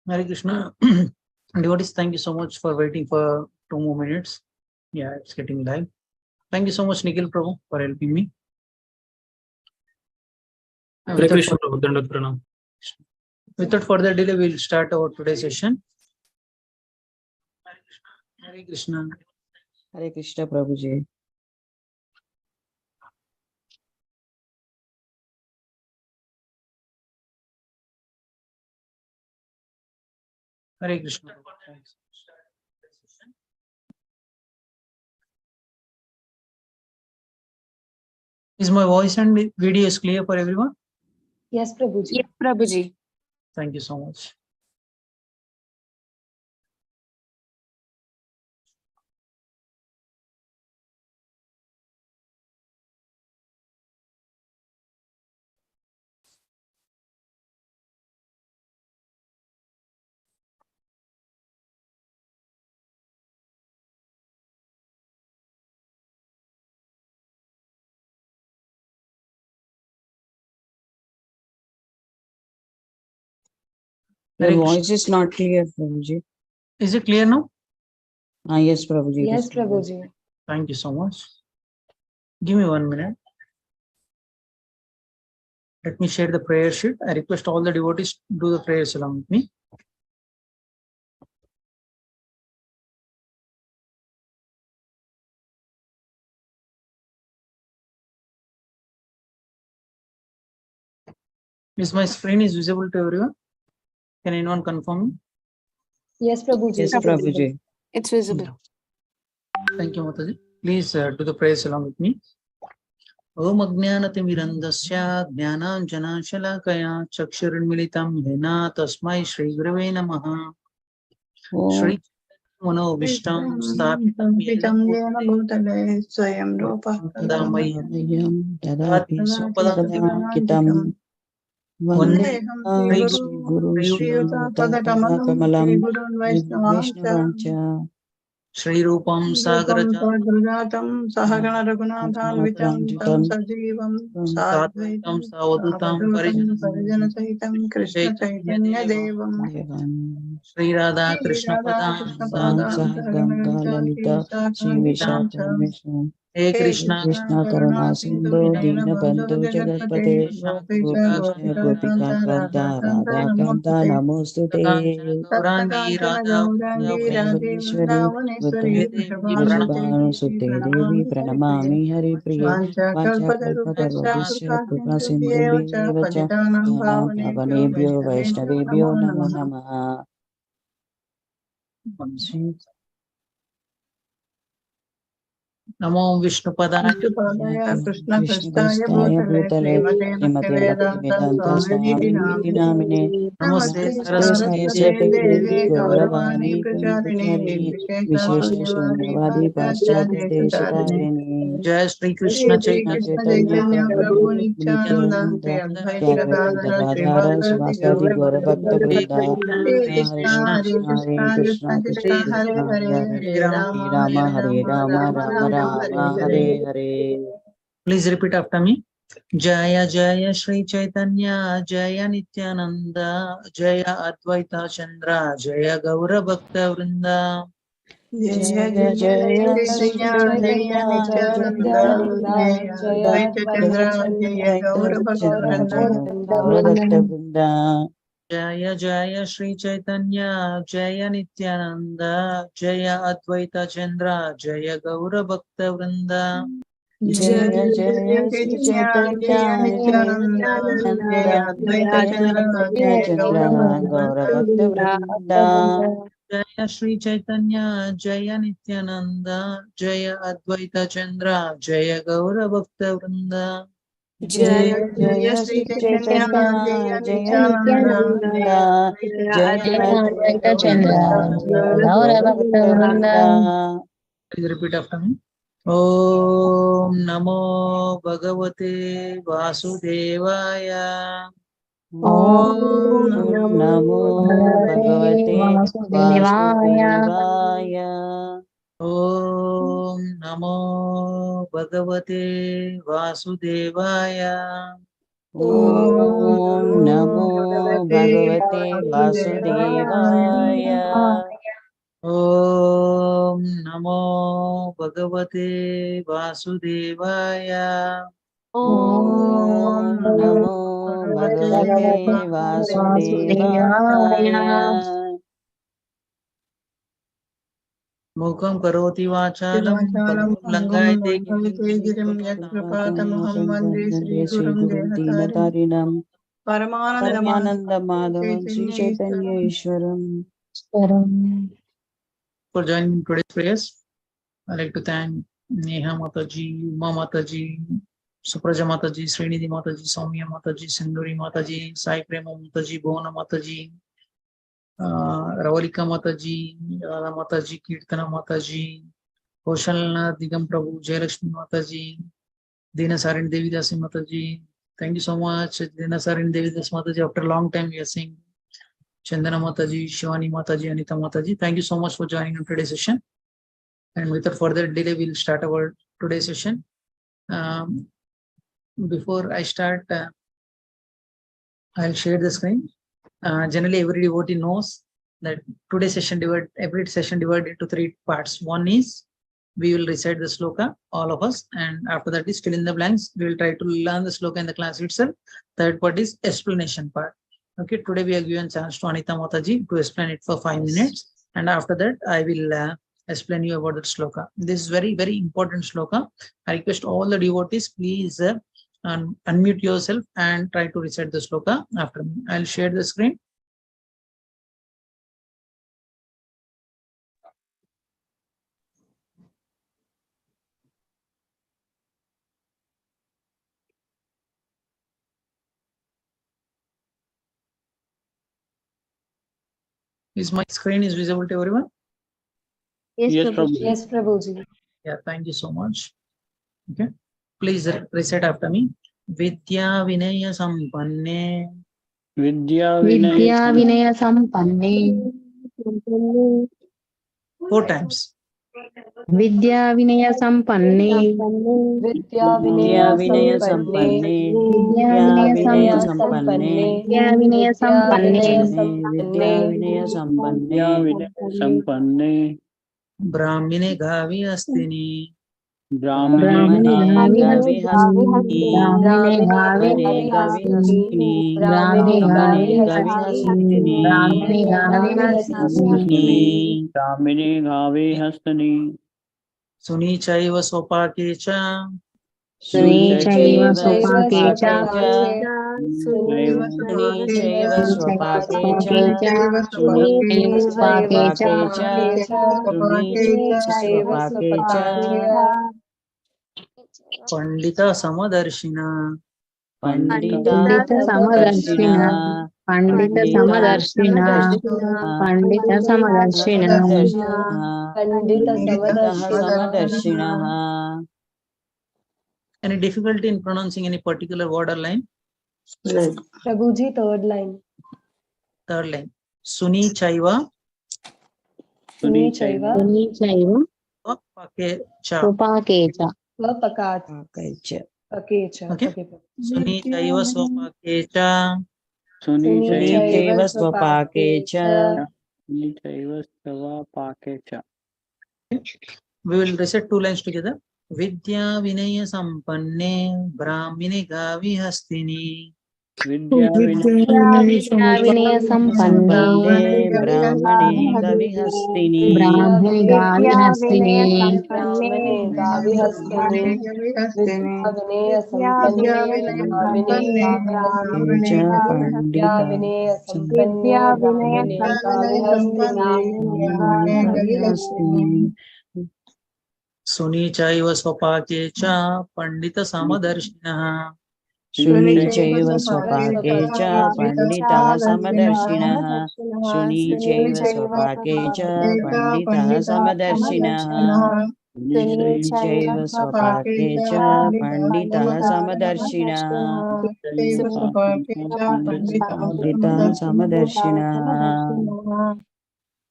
Hare Krishna. Devotees, thank you so much for waiting for 2 more minutes. Yeah, it's getting live. Thank you so much, Nikhil Prabhu, for helping me. Hare Krishna, Prabhu. Dandavat Pranam. Without further delay, we'll start our today's session. Hare Krishna. Hare Krishna, Prabhuji. Hare Krishna. Is my voice and video is clear for everyone? Yes, Prabhuji. Yes, Prabhuji. Thank you so much. Your Hare voice Krishna. is not clear, Prabhuji. Is it clear now? Yes, Prabhuji. Yes, Prabhuji. Thank you so much. Give me 1 minute. Let me share the prayer sheet. I request all the devotees to do the prayers along with me. Is my screen is visible to everyone? Can anyone confirm me? Yes, Prabhuji. Yes, Prabhuji. It's visible. Thank you, Mataji. Please do the prayers along with me. Om Ajnanatimirandasya Jnananjanashalakaya Chakshurinmilitam Yena Tasmai Shri Gurave Namaha. Shri Manobishtam Sthapitam Yena Bhutale Swayam Rupa Tadamayam Kitam Vandeham Shri Guru Kamalam Vaishnavancha Shri Rupam Sagarajam Sagrajatam Sahagana Raghunathan Vitam Sajivam Sadvaitam Savadutam Parijana Sahitam Krishna Chaitanya Devam Shri Radha Krishna Krishna Padam Ganga Lalita Shri Vishakam Hey Krishna Krishna Karuna Sindhu Dina Bandhu Jagatpate Gopishna Gopika Kanta Radha Kanta Namostute Gaurangi Radha Vrindavaneshwari Vrishabhanu Sute Devi Pranamami Hari Priye Vacha Kalpatarvabhishya Kripa Sindhu Bhivacha Pavanebhyo Vaishnavebhyo Namo Namaha. Namo Vishnu Padaya Krishna Kristaya Prasthaya Bhutale Srimate Bhaktivedanta Swami Namine Namaste Namaste Saraswati Saraswate Devi Devi Gauravani Gauravani Pracharini Vishesha Shunyavadi Paschatya Desatarini Jai Shri Krishna Shri Chaitanya Krishna Chaitanya Prabhu Nityananda Shri Advaita Gadadhara Shri Vasadi Vasadi Gaura Bhakta Hare Vrinda Krishna Hare Krishna Krishna Krishna Krishna Hare Hare Hare Hare Hare Rama Hare Rama Rama Rama Hare Hare. Please repeat after me. Jaya Jaya Shri Chaitanya Jaya Nityananda Jaya Advaita Chandra Jaya Gaura Bhakta Vrinda. Jaya Jaya Shri Chaitanya Nityananda Jaya Advaita Chandra Jaya Gaura Bhakta Vrinda Jaya Jaya Shri Chaitanya Jaya Nityananda Jaya Advaita Chandra Jaya Gaura Bhakta Vrinda. Jaya Jaya Shri Chaitanya Nityananda Jaya Advaita Chandra Jaya Gaura Gaura Bhakta Vrinda. Jaya Shri Chaitanya Jaya Nityananda Jaya Advaita Chandra Jaya Gaura Bhakta Vrinda. Jaya Jaya Shri Chaitanya Jaya Nityananda Jaya Advaita Chandra Jaya Gaura Bhakta. Please repeat after me. Om Namo Bhagavate Vasudevaya. Om Namo Bhagavate Vasudevaya. Om Namo Bhagavate Vasudevaya. Om Namo भगवते वासुदेवाय। ॐ नमो भगवते वासुदेवाय। ॐ नमो भगवते वासुदेवाय। मूकं करोति वाचालं लङ्घयते गिरिं यत्प्रपातमहं वन्दे श्रीगुरुं देहतारिणं परमानन्दमाधवं Shri Chaitanya ईश्वरम्। For joining today's prayers. I'd like to thank Neha Mataji, Uma Mataji, Supraja Mataji, Srinidhi Mataji, Soumya Mataji, Sinduri Mataji, Sai Prema Mataji, Bhuvana Mataji, Ravalika Mataji, Radha Mataji, Kirtana Mataji, Koshalnath Digam Prabhu, Jayalakshmi Mataji, Dinasarin Devidasi Mataji. Thank you so much, Dinasarin Devidasi Mataji. After a long time, we are seeing Chandana Mataji, Shivani Mataji, Anita Mataji. Thank you so much for joining in today's session. And without further delay, we'll start our today's session. Before I start, I'll share the screen. Generally, every devotee knows that today's session every session divided into 3 parts. One is we will recite the sloka, all of us, and after that is fill in the blanks. We will try to learn the sloka in the class itself. Third part is explanation part. Okay, today we are given chance to Anita Mataji to explain it for 5 minutes, and after that I will explain you about the sloka. This is very, very important sloka. I request all the devotees, please unmute yourself and try to recite the sloka after me. I'll share the screen. Is my screen is visible to everyone? Yes, Prabhu. Yes, Prabhuji. Yeah, thank you so much. Okay, please recite after me. Vidya Vinaya Sampanne. Vidya Vinaya Sampanne. 4 times. Vidya Vinaya Sampanne. Vidya Vinay संपन्ने Vidya Vinaya Sampanne. Vidya Vinay संपन्ने Vidya Vinaya Sampanne. Vidya Vinay Sampanne. Brahmine Gavi Astini. Brahmane गावि हस्तिनि Brahmane ब्राह्मणे गावि हस्तिनि Brahmane ब्राह्मणे Gavi गावि हस्तिनि Brahmane Gavi हस्तिनि Brahmine Gave Hastani. Suni Chaiva Sopake Cha. Suni Chaiva स्वपाके Sopake Cha. सुनी चैव स्वपाके च Cha. सुनी चैव Swapake स्वपाके च Cha. सुनी चैव स्वपाके च Pandita Samadarshina. Pandita Pandita समदर्शिनः Samadarshina. Pandita Pandita Samadarshina. Pandita Samadarshina. पंडितः समदर्शिनः. Any difficulty in pronouncing any particular word or line? Prabhuji, third line. Third line. Suni Chaiva Suni Chaiva. Suni Chaiva Sopake Cha. Swapake Cha. Swapakat. Pakecha. Okay. Okay. Suni Chaiva Sopake Cha. Suni सुनी चैव स्वपाके च Chaiva Stava Pakecha. We will recite 2 lines together. Vidya Vinaya Sampanne Brahmine Gavi Hastini. Vidya Vinaya संपन्ने Sampanne. ब्राह्मणे गवि हस्तिनि Brahmane Gavi Hastine. Brahmane Gavi Hastini. Vidya Vinaya Sampanne च Pandita हस्तिनि Suni Chaiva Sopake Cha. Pandita Samadarshina. शुनि चैव स्वपाके च पंडितः समदर्शिनः शुनि चैव स्वपाके च पंडितः समदर्शिनः शुनि चैव स्वपाके च पंडितः समदर्शिनः पंडितः समदर्शिनः.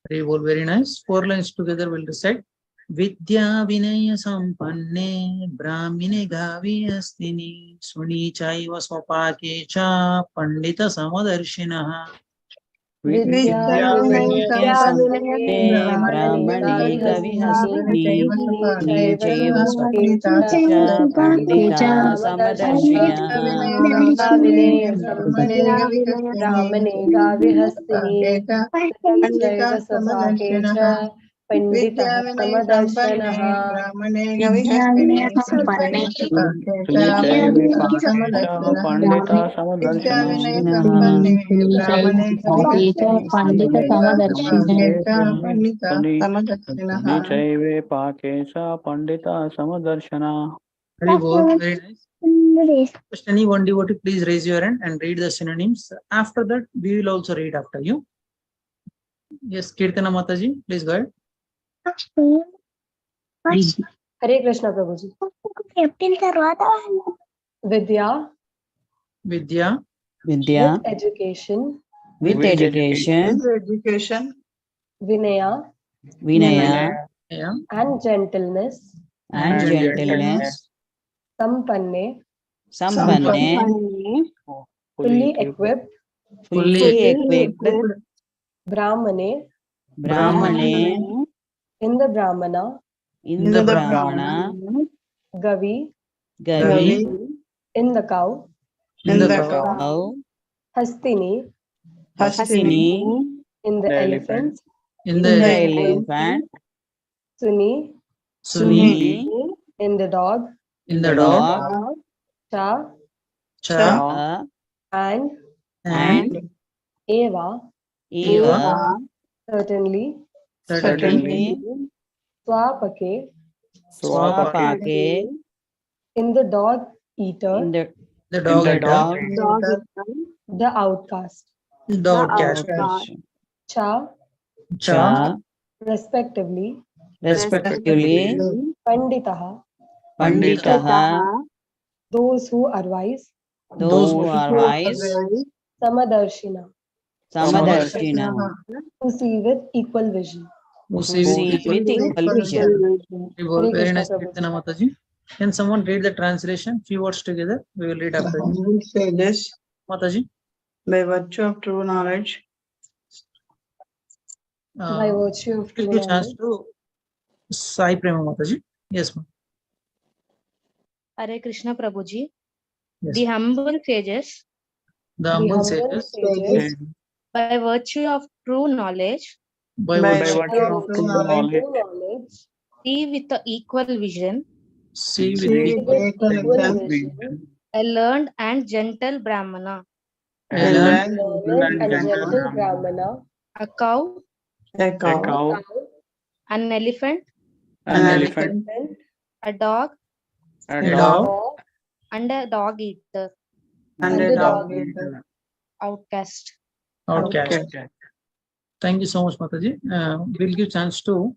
Very well, very nice. 4 lines together we'll recite. Vidya Vinaya Sampanne Brahmine Gavi Astini Suni Chaiva Swapake Cha Pandita Samadarshinaha. Vidya Vinaya Sampane Brahmane Brahmane Gavihastini Suni Chaiva Chaiva Swapakesha Pandita Samadarshinaha. Vinaya Sampane Brahmane Gavihastini Chaiva Swapake Cha Pandita Samadarshanaha. Brahmane Vidya Gavihastini Sampane Sunicaiva Pandita Vidya Vinaya Samadarshina. Sampane Chaiva Brahmane Swapakesha Pandita Samadarshina. Pandita Samadakshinaha. Sunicaive Pakesha Pandita Samadarshana. Very good, very nice. Just any one devotee, please raise your hand and read the synonyms. After that, we will also read after you. Yes, Kirtana Mataji, please go ahead. Hare Krishna Prabhuji. Vidya Vidya, Vidya with education, with education, Education Vinaya Vinaya yeah, and gentleness, and gentleness, Sampanne, Sampanne, fully equipped, fully equipped, Brahmane, Brahmane, in the Brahmana, in the Brahmana, Gavi, Gavi, in the cow, in the cow, cow, Hastini, Hastini, in the elephant, in the the elephant, Suni, Suni, in the dog, in the the dog, dog, Cha, Cha, and and Eva, Eva, certainly, certainly, Swapake, Swapake, in the dog eater, in the dog the eater, dog, the outcast, the outcast, Cha, Cha, respectively, respectively, Panditaha, Panditaha, those who are wise, those who are wise, Samadarshina, Samadarshina, who see with equal vision. who who see with equal vision. Very Krishna nice, Prabhuji. Kirtana Mataji. Can someone read the translation? Few words together. We will read after you. will say this Mataji. by virtue of true knowledge. By virtue of Will true give chance knowledge. to Sai Prema Mataji. Yes, ma'am. Hare Krishna Prabhuji. Yes. The humble sages, The The humble humble sages, sages, by virtue of true knowledge, by By virtue virtue of true knowledge. true knowledge, see with the equal vision, see See with with equal equal equal vision. vision, a learned and gentle Brahmana, and learn learned and gentle Brahmana, a cow, a cow, an elephant, an elephant, a dog, a dog, dog, and a dog eater, and a dog eater. outcast. outcast. Thank you so much, Mataji. We'll give chance to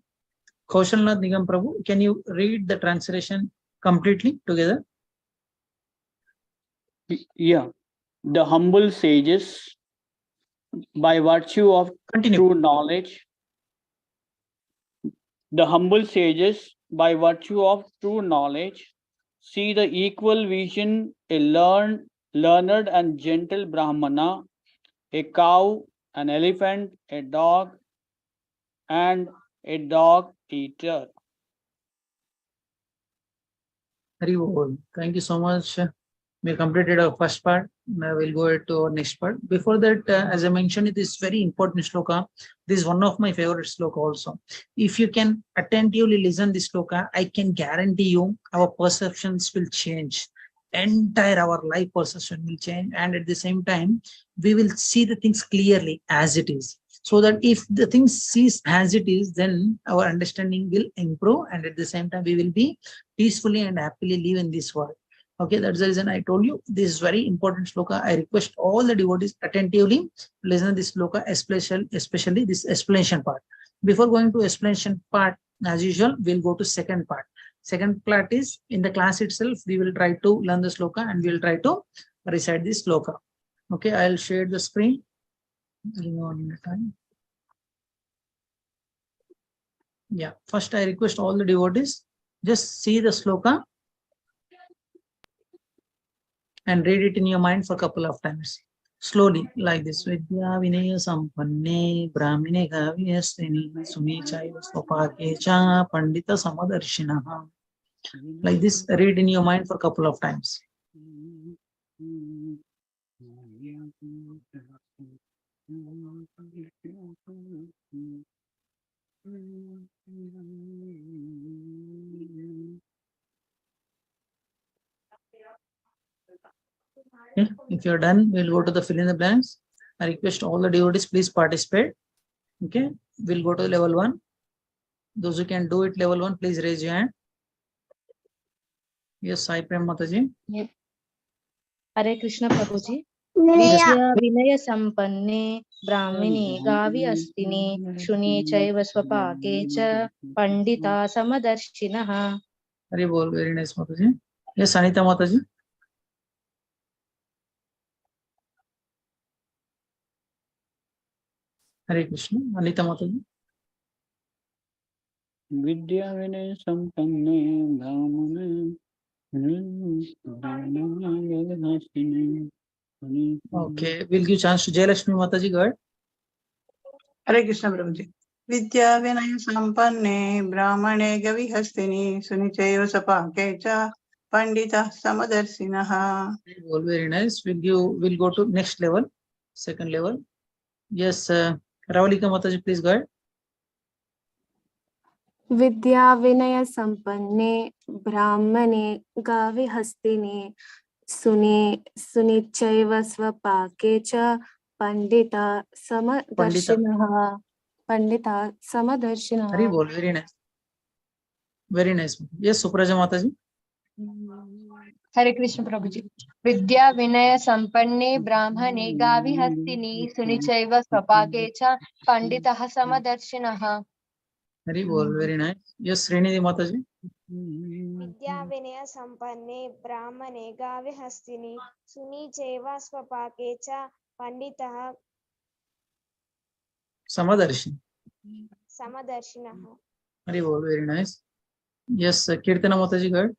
Kaushalnath Nigam Prabhu. Can you read the translation completely together? Yeah. The humble sages, by virtue of Continue. true knowledge, the humble sages, by virtue of true knowledge, see the equal vision, a learned and gentle Brahmana, a cow, an elephant, a dog, and a dog eater. Very well. Thank you so much. We completed our first part. Now we'll go to our next part. Before that, as I mentioned, it is very important shloka. This is one of my favorite shloka also. If you can attentively listen this shloka, I can guarantee you our perceptions will change. Entire our life perception will change, and at the same time, we will see the things clearly as it is. So that if the thing sees as it is, then our understanding will improve, and at the same time, we will be peacefully and happily live in this world. Okay, that's the reason I told you this is very important shloka. I request all the devotees attentively listen to this shloka, especially this explanation part. Before going to explanation part, as usual, we'll go to second part. Second part is in the class itself, we will try to learn the shloka and we will try to recite this shloka. Okay, I'll share the screen. Give me 1 minute time. Yeah, first I request all the devotees, just see the sloka and read it in your mind for a couple of times. Slowly, like this. Vidya Vinaya Sampanne Brahmine Gavyastini Sunichaya Swapake Cha Pandita Samadarshinaha. Like this, read in your mind for a couple of times. Okay. If you're done, we'll go to the fill in the blanks. I request all the devotees, please participate. Okay, we'll go to level 1. Those who can do it level 1, please raise your hand. Yes, Sai Prem Mataji. Hare Krishna Prabhuji. Yes. Vidya Vinaya Sampanne Brahmine Gavi Astini Shuni Chaiva Swapake Cha Pandita Samadarshinaha. Hari bol, very nice Mataji. Yes, Anita Mataji. Hare Krishna. Anita Mataji. Vidya Vinaya Sampanne Brahmane. Okay, we'll give chance to Jayalakshmi Mataji. Go ahead. Hare Krishna Prabhuji. Vidya Vinaya Sampanne Brahmane Gavihastini Sunichaiva Sapake Cha Pandita Samadarshinaha. Very nice. We'll go to next level, second level. Yes, Ravalika Mataji, please go ahead. विद्या विनय संपन्ने ब्राह्मणे गाविहस्तिने सुनिचैव स्वपाके च Pandita समदर्शिनः Hari bol, very nice. Very nice. Yes, Supraja Mataji. हरे कृष्ण प्रभु जी विद्या विनय संपन्ने ब्राह्मणे गाविहस्तिनि सुनिचैव स्वपाके च पंडितः समदर्शिनः. Hari bol, very nice. Yes, Srinidhi Mataji. विद्या विनय संपन्ने ब्राह्मणे गाविहस्तिनि सुनीचैव स्वपाके च पंडितः Samadarshi. समदर्शिनः. Hari bol, very nice. Yes, Kirtana Mataji, go ahead.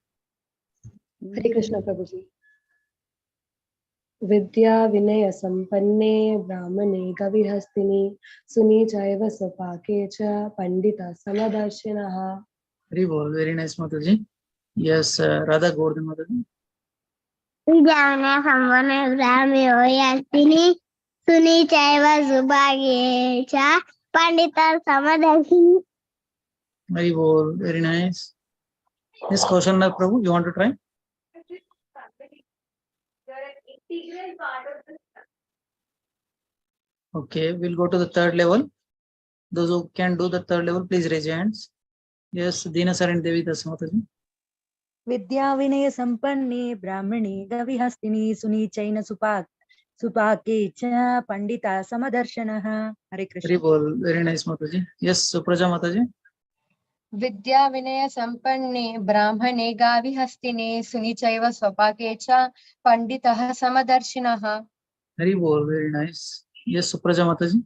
Hare Krishna Prabhuji. Vidya Vinaya Sampanne Brahmane Gavihastini Suni Chaiva Sapake Cha Pandita Samadarshinaha. Hari bol, very nice Mataji. Yes, Radha Gordhan Mataji. Vidya Vinaya Sampanne Brahmane Gavihastini Suni Chaiva Sapake Cha Pandita Samadarshinaha. Hari bol, very nice. Yes, Kaushal Prabhu, you want to try? Okay, we'll go to the third level. Those who can do the third level, please raise your hands. Yes, Dina Saran Devi Dasmataji. विद्या विनय संपन्ने ब्राह्मणे गविहस्तिनि सुनीचैन सुपाके च पंडिता समदर्शनः. हरे Krishna. Hari bol, very nice Mataji. Yes, Supraja Mataji. विद्या विनय संपन्ने ब्राह्मणे गाविहस्तिनि सुनिचैव स्वपाके च पंडितः समदर्शिनः. Hari bol, very nice. Yes, Supraja Mataji.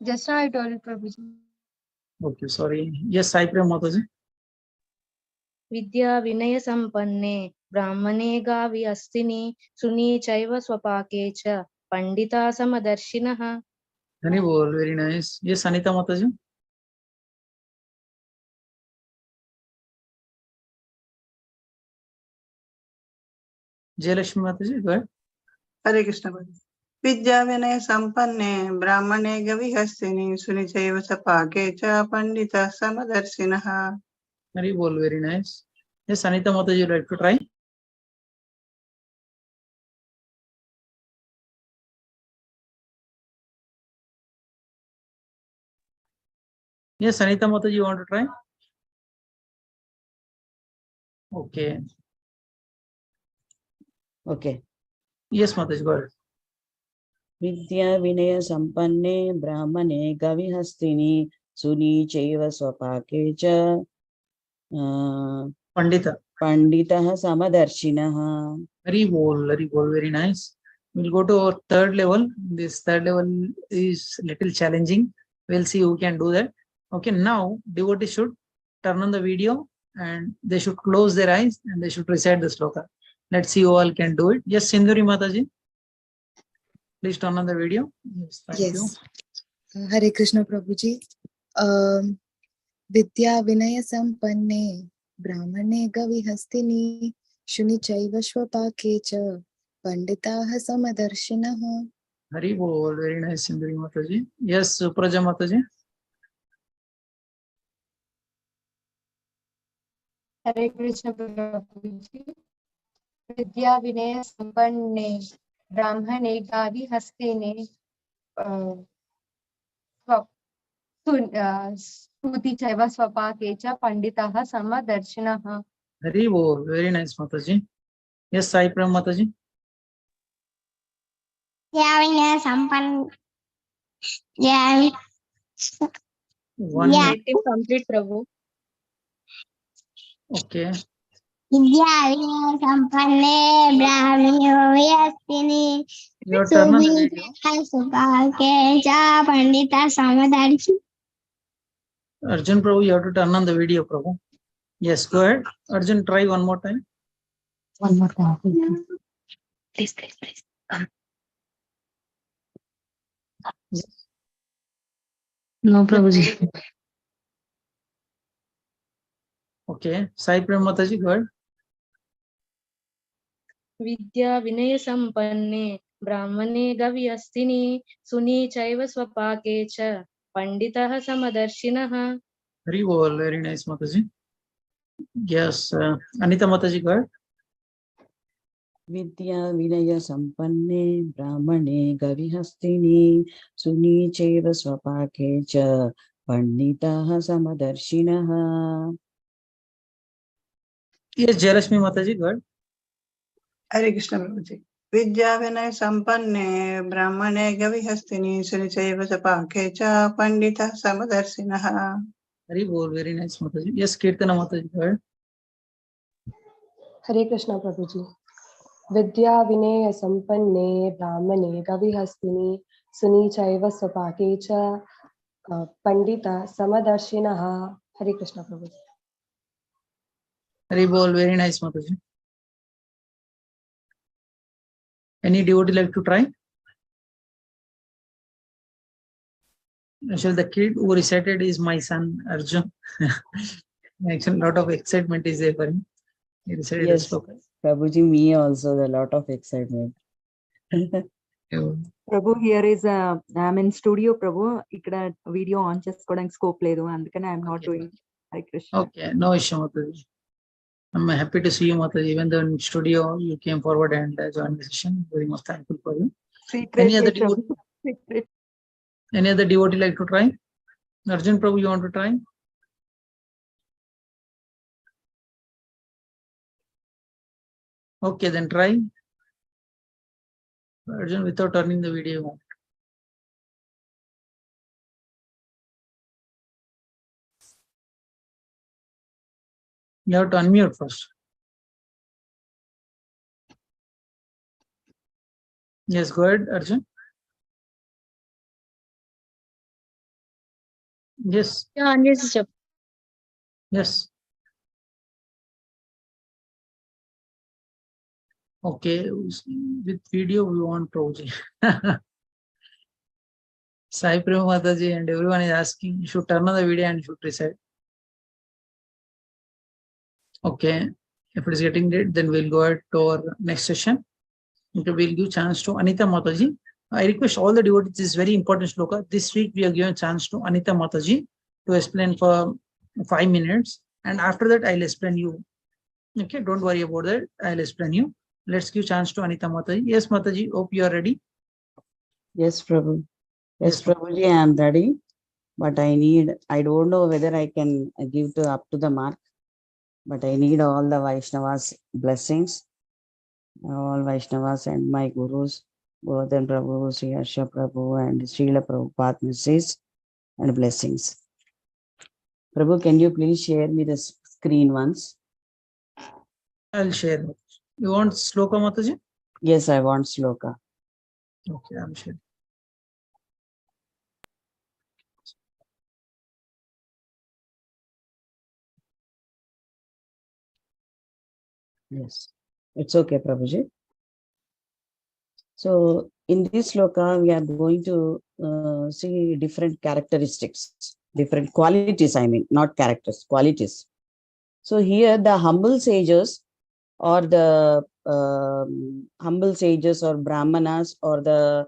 Just now I told it, Prabhuji. Okay, sorry. Yes, Sai Prem Mataji. विद्या विनय संपन्ने ब्राह्मणे गावि अस्तिनि सुनी चैव स्वपाके च Pandita समदर्शिनः. Hari bol, very nice. Yes, Anita Mataji. Jayalakshmi Mataji, go ahead. Hare Krishna Prabhuji. Vidya Vinaya Sampanne Brahmane Gavihastini Sunichaiva Sapake Cha Pandita Samadarshinaha. Hari bol, very nice. Yes, Anita Mataji, you'd like to try? Yes, Anita Mataji, you want to try? Okay. Okay. Yes, Mataji, go ahead. Vidya Vinaya Sampanne Brahmane Gavihastini Sunichaiva Swapake Cha Pandita. Panditaha Samadarshinaha. Very very nice. We'll go to our third level. This third level is little challenging. We'll see who can do that. Okay, now devotees should turn on the video and they should close their eyes and they should recite the sloka. Let's see who all can do it. Yes, Sindhuri Mataji. Please turn on the video. Yes, thank you. Hare Krishna Prabhuji. Vidya Vinaya Sampanne Brahmane Gavihastini Shuni Chaiva Shvapake Cha Panditaha Samadarshinaha. Hari Bol, very nice, Sindhuri Mataji. Yes, Supraja Mataji. Hare Krishna Prabhuji. Vidya Vinaya Sampanne Brahmane Gavi Hastine Stuti Chaiva Swapakecha Panditaha Samadarshinaha. Hari Bol, very nice, Mataji. Yes, Sai Prem Mataji. Vinaya Sampanne. Yeah. One Yeah. minute. Complete, Prabhu. Okay. Vidya Vinaya Sampanne Brahmane Gavihastini Your turn on the video. Supakecha Pandita Samadarshinaha. Arjun Prabhu, you have to turn on the video, Prabhu. Yes, go ahead. Arjun, try one more time. One more time, please. No, Prabhuji. Okay. Sai Prem Mataji, go ahead. Vidya Vinaya Sampanne Brahmane Gavihastini Suni Chaiva Swapake Cha Panditaha Samadarshinaha. Very well, very nice, Mataji. Yes, Anita Mataji, go ahead. Vidya Vinaya Sampanne Brahmane Gavihastini Suni Chaiva Swapake Cha Panditaha Samadarshinaha. Yes, Jayalakshmi Mataji, go ahead. Hare Krishna Prabhuji. Vidya Vinaya Sampanne Brahmane Gavihastini Sunichaiva Sapake Cha Pandita Samadarshinaha. Very well, very nice, Mataji. Yes, Kirtana Mataji, go ahead. Hare Krishna Prabhuji. Vidya Vinaya Sampanne Brahmane Gavihastini Suni Chaiva Swapake Cha Pandita Samadarshinaha. Hare Krishna Prabhuji. Very well, very nice, Mataji. Any devotee like to try? Actually, the kid who recited is my son, Arjun. Actually, a lot of excitement is there for him. He recited Yes, the sloka. Prabhuji, me also, a lot of excitement. Prabhu, here is I'm in studio, Prabhu. Ikkada video on cheskodaniki scope ledu, andukane I'm not doing. Hare Krishna. Okay, no issue, Mataji. I'm happy to see you, Mataji. Even though in studio you came forward and joined the session, very much thankful for you. Any other devotee? Any other devotee like to try? Arjun Prabhu, you want to try? Okay, then try. Arjun, without turning the video. You have to unmute first. Yes, go ahead, Arjun. Yes. Yeah, yes, sir. Yes. Okay, with video we want Prabhuji. Sai Prema Mataji and everyone is asking, you should turn on the video and you should recite. Okay, if it is getting late, then we'll go ahead to our next session. Okay, we'll give chance to Anita Mataji. I request all the devotees, this is very important sloka. This week we are given chance to Anita Mataji to explain for 5 minutes, and after that I'll explain you. Okay, don't worry about that. I'll explain you. Let's give chance to Anita Mataji. Yes, Mataji, hope you are ready. Yes, Prabhu. Yes, Prabhuji, I am ready. But I don't know whether I can give up to the mark. But I need all the Vaishnavas' blessings. All Vaishnavas and my gurus, Govardhan Prabhu, Sri Harsha Prabhu, and Srila Prabhupada messages and blessings. Prabhu, can you please share me the screen once? I'll share. You want sloka, Mataji? Yes, I want sloka. Okay, I'm sure. Yes, it's okay, Prabhuji. So in this sloka, we are going to see different characteristics, different qualities, I mean, not characters, qualities. So here the humble sages or the humble sages or brahmanas or the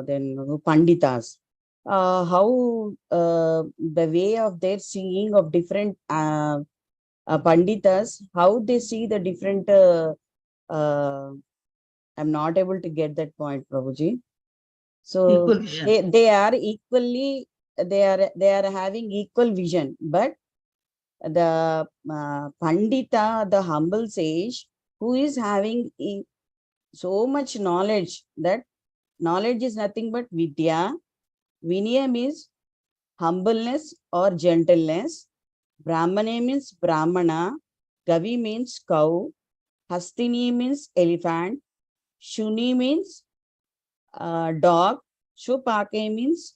then panditas, how the way of their singing of different panditas, how they see the different uh, I'm not able to get that point, Prabhuji. So Equal vision. they are equally, they are having equal vision, but the Pandita, the humble sage, who is having so much knowledge, that knowledge is nothing but Vidya. Vinaya means humbleness or gentleness. Brahmane means Brahmana. Gavi means cow. Hastini means elephant. Shuni means dog. Shupake means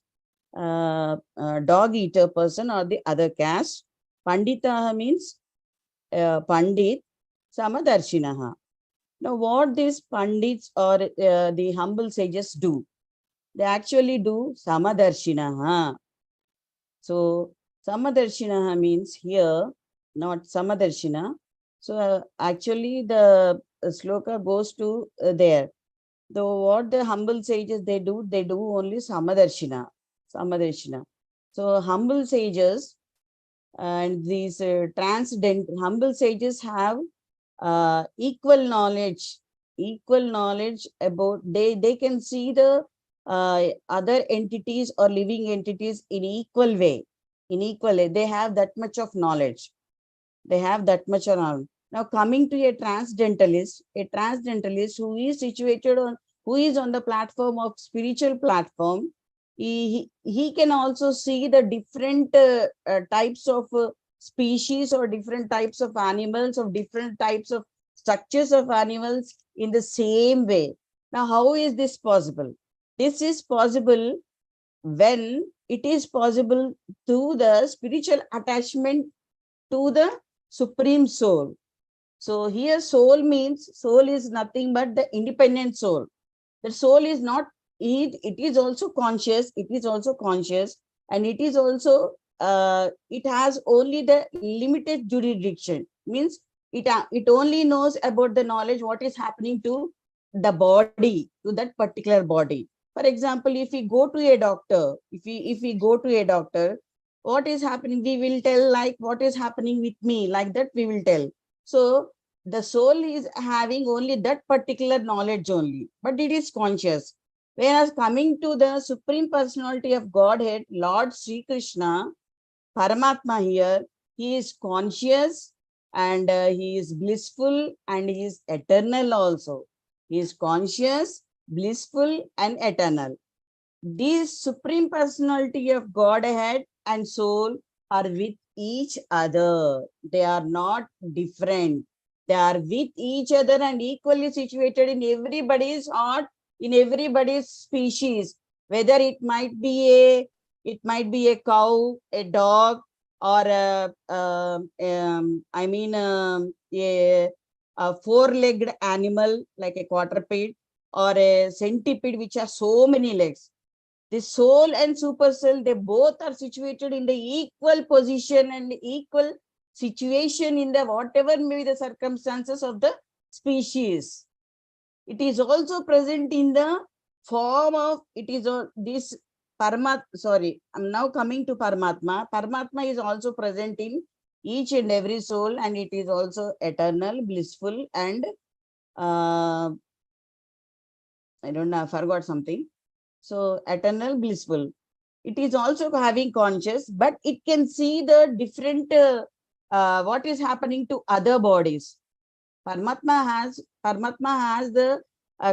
dog eater person or the other caste. Pandita means Pandit. Samadarshinaha. Now, what these Pandits or the humble sages do? They actually do Samadarshinaha. So, Samadarshinaha means here, not Samadarshina. So, actually, the sloka goes to there. Though what the humble sages they do only Samadarshina. Samadarshina. So, humble sages and these transcendental humble sages have equal knowledge about, they can see the other entities or living entities in equal way. They have that much of knowledge. They have that much of knowledge. Now coming to a transcendentalist who is situated on, who is on the platform of spiritual platform, he can also see the different types of species or different types of animals, of different types of structures of animals in the same way. Now, how is this possible? This is possible when it is possible to the spiritual attachment to the supreme soul. So here soul means, soul is nothing but the independent soul. The soul is not, it is also conscious, and it is also, it has only the limited jurisdiction. Means it only knows about the knowledge, what is happening to the body, to that particular body. For example, if we go to a doctor, if we go to a doctor, what is happening, we will tell like what is happening with me, like that we will tell. So the soul is having only that particular knowledge only, but it is conscious. Whereas coming to the Supreme Personality of Godhead, Lord Sri Krishna, Paramatma here, he is conscious and he is blissful and he is eternal also. He is conscious, blissful and eternal. These Supreme Personality of Godhead and soul are with each other. They are not different. They are with each other and equally situated in everybody's heart, in everybody's species. Whether it might be a cow, a dog, or a four-legged animal like a quadruped, or a centipede which has so many legs. The soul and supercell, they both are situated in the equal position and equal situation in the whatever may be the circumstances of the species. It is also present in the form of, it is this Paramatma, sorry, I'm now coming to Paramatma. Paramatma is also present in each and every soul, and it is also eternal, blissful, and I don't know, I forgot something. So eternal, blissful. It is also having conscious, but it can see the different, what is happening to other bodies. Paramatma has the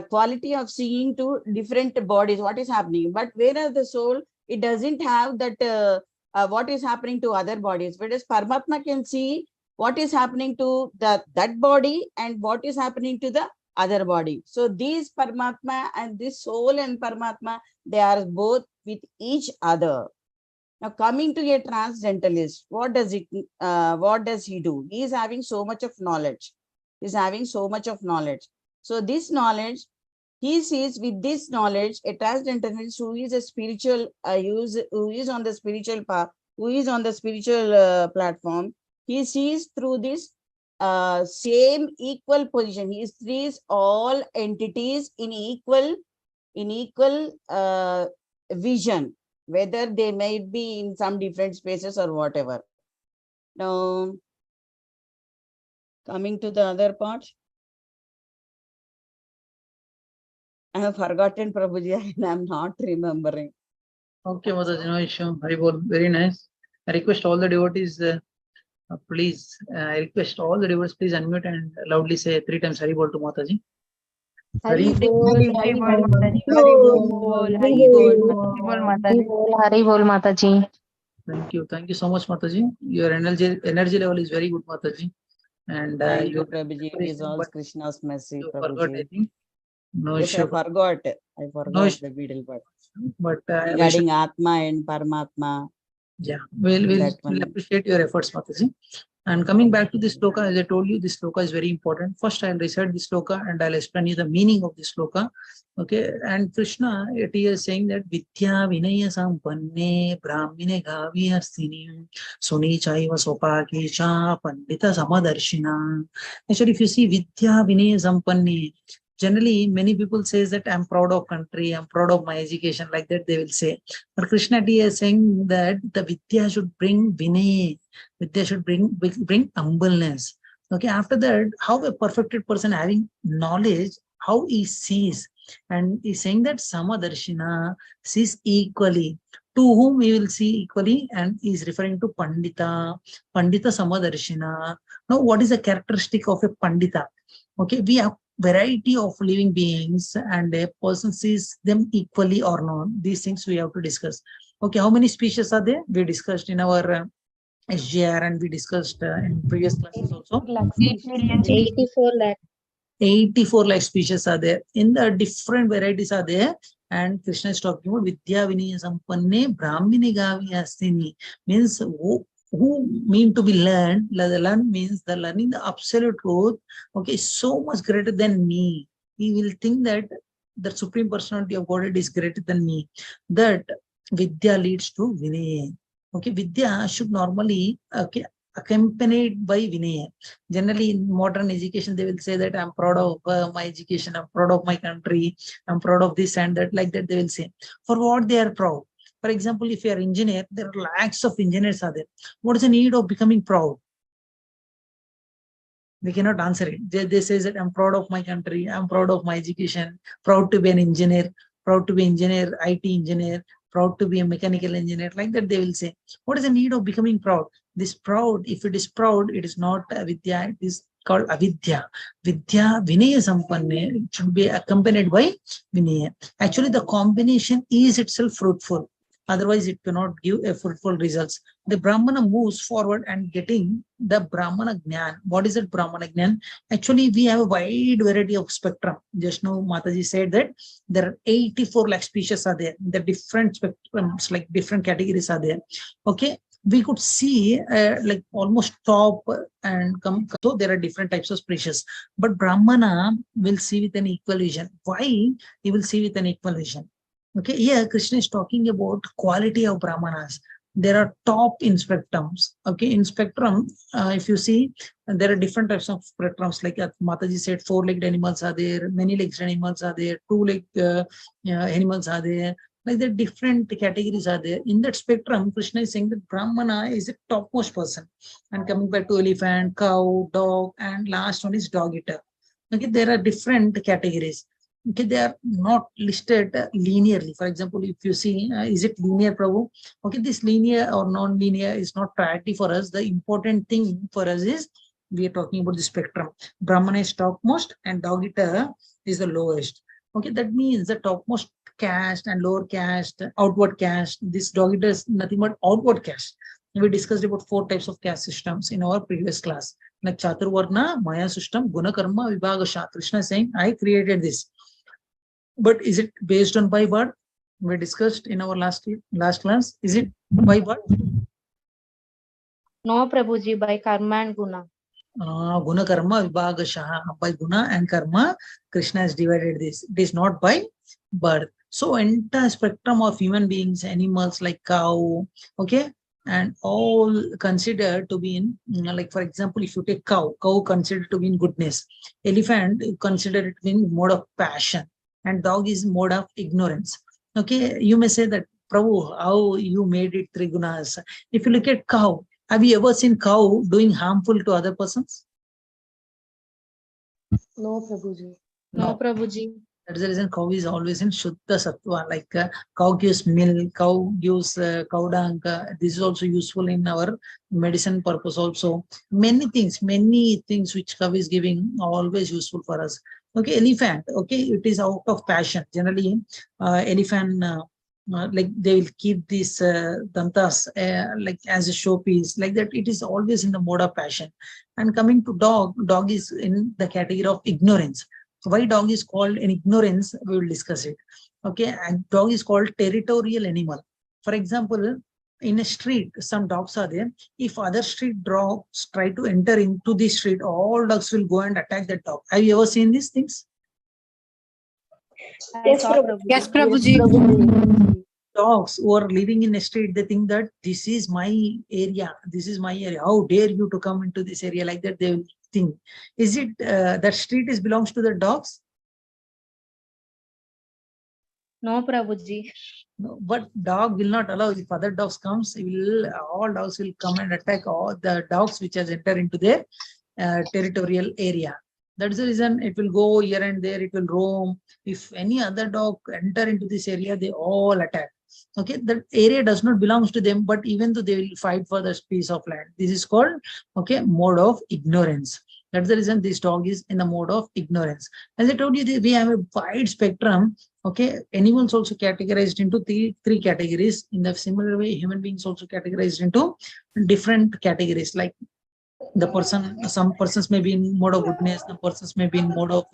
quality of seeing to different bodies, what is happening. But whereas the soul, it doesn't have that, what is happening to other bodies. Whereas Paramatma can see what is happening to that body and what is happening to the other body. So these Paramatma and this soul and Paramatma, they are both with each other. Now coming to a transcendentalist, what does he do? He is having so much of knowledge. He's having so much of knowledge. So this knowledge, he sees with this knowledge, a transcendentalist who is a spiritual, who is on the spiritual path, who is on the spiritual platform, he sees through this same equal position. He sees all entities in equal vision, whether they might be in some different spaces or whatever. Now, coming to the other part, I have forgotten, Prabhuji, and I'm not remembering. Okay, Mataji, no issue. Haribol, very nice. I request all the devotees, please, I request all the devotees, please unmute and loudly say 3 times Haribol to Mataji. Hari bol, Hari bol, Mataji. Hari Bol, Hari bol, Mataji. Hari bol, Mataji. Thank you so much, Mataji. Your energy level is very good, Mataji. And Thank you, Prabhuji. It is all Krishna's mercy, you forgot, I Prabhuji. think. No Yes, issue. I forgot the middle part. But Regarding Atma and Paramatma. Yeah, we'll appreciate your efforts, Mataji. And coming back to this sloka, as I told you, this sloka is very important. First, I'll recite this sloka and I'll explain you the meaning of this sloka. Okay, and Krishna, it is saying that Vidya Vinaya Sampanne Brahmine Gavi Hastini Suni Chaiva Sopake Cha Pandita Samadarshina. Actually, if you see Vidya Vinaya Sampanne, generally many people says that I'm proud of country, I'm proud of my education, like that they will say. But Krishna is saying that the Vidya should bring Vinay. Vidya should bring humbleness. Okay, after that, how a perfected person having knowledge, how he sees, and he's saying that Samadarshina sees equally. To whom he will see equally, and he's referring to Pandita Samadarshina. Now, what is the characteristic of a Pandita? Okay, we have variety of living beings, and a person sees them equally or not. These things we have to discuss. Okay, how many species are there? We discussed in our SGR, and we discussed in previous classes also. 84 lakh. 84 lakh species are there. In the different varieties are there. And Krishna is talking about Vidya Vinaya Sampanne Brahmini Gavi Hastini. Means who mean to be learned. The learn means the learning the absolute truth. Okay, so much greater than me. He will think that the Supreme Personality of Godhead is greater than me. That Vidya leads to Vinaya. Okay, Vidya should normally accompanied by Vinaya. Generally, in modern education, they will say that I'm proud of my education, I'm proud of my country, I'm proud of this and that, like that they will say. For what they are proud? For example, if you are an engineer, there are lakhs of engineers are there. What is the need of becoming proud? They cannot answer it. They say that I'm proud of my country, I'm proud of my education, proud to be an engineer, proud to be engineer, IT engineer, proud to be a mechanical engineer, like that they will say. What is the need of becoming proud? This proud, if it is proud, it is not Avidya, it is called Avidya. Vidya Vinaya Sampanne, it should be accompanied by Vinaya. Actually, the combination is itself fruitful. Otherwise, it cannot give a fruitful results. The Brahmana moves forward and getting the Brahmana Jnana. What is it, Brahmana Jnana? Actually, we have a wide variety of spectrum. Just now, Mataji said that there are 84 lakh species are there. The different spectrums, like different categories are there. Okay, we could see like almost top and come. So there are different types of species. But Brahmana will see with an equal vision. Why he will see with an equal vision? Okay, here Krishna is talking about quality of Brahmanas. There are top in spectrums. Okay, in spectrum, if you see, there are different types of spectrums. Like Mataji said, 4-legged animals are there, many-legged animals are there, 2-legged animals are there. Like the different categories are there. In that spectrum, Krishna is saying that Brahmana is a topmost person. And coming back to elephant, cow, dog, and last one is dog eater. Okay, there are different categories. Okay, they are not listed linearly. For example, if you see, is it linear, Prabhu? Okay, this linear or non-linear is not priority for us. The important thing for us is we are talking about the spectrum. Brahmana is topmost and dog eater is the lowest. Okay, that means the topmost caste and lower caste, outward caste. This dog eater is nothing but outward caste. We discussed about 4 types of caste systems in our previous class. Like Chaturvarna, Maya system, Guna Karma, Vibhaga. Krishna is saying, I created this. But is it based on by birth? We discussed in our last class. Is it by birth? No, Prabhuji, by karma and guna. Guna karma vibhagashaha. By guna and karma, Krishna has divided this. It is not by birth. So entire spectrum of human beings, animals like cow, okay, and all considered to be in, like for example, if you take cow considered to be in goodness, elephant considered it to be in mode of passion, and dog is mode of ignorance. Okay, you may say that, Prabhu, how you made it three gunas? If you look at cow, have you ever seen cow doing harmful to other persons? No, Prabhuji. No, Prabhuji. That's the reason cow is always in Shuddha Sattva. Like cow gives milk, cow gives cow dung. This is also useful in our medicine purpose also. Many things which cow is giving are always useful for us. Okay, elephant. Okay, it is out of passion. Generally, elephant. Like they will keep these dantas like as a showpiece, like that. It is always in the mode of passion. And coming to dog is in the category of ignorance. Why dog is called in ignorance, we will discuss it. Okay, and dog is called territorial animal. For example, in a street, some dogs are there. If other street dogs try to enter into the street, all dogs will go and attack that dog. Have you ever seen these things? Yes, Prabhuji. Yes, Prabhuji. Dogs who are living in a street, they think that this is my area. This is my area. How dare you to come into this area? Like that, they will think. Is it that street is belongs to the dogs? No, Prabhuji. No, but dog will not allow. If other dogs comes, all dogs will come and attack all the dogs which has entered into their territorial area. That's the reason it will go here and there. It will roam. If any other dog enter into this area, they all attack. Okay, that area does not belongs to them, but even though they will fight for this piece of land. This is called, okay, mode of ignorance. That's the reason this dog is in the mode of ignorance. As I told you, we have a wide spectrum. Okay, animals also categorized into three categories. In the similar way, human beings also categorized into different categories. Like the person, some persons may be in mode of goodness, some persons may be in mode of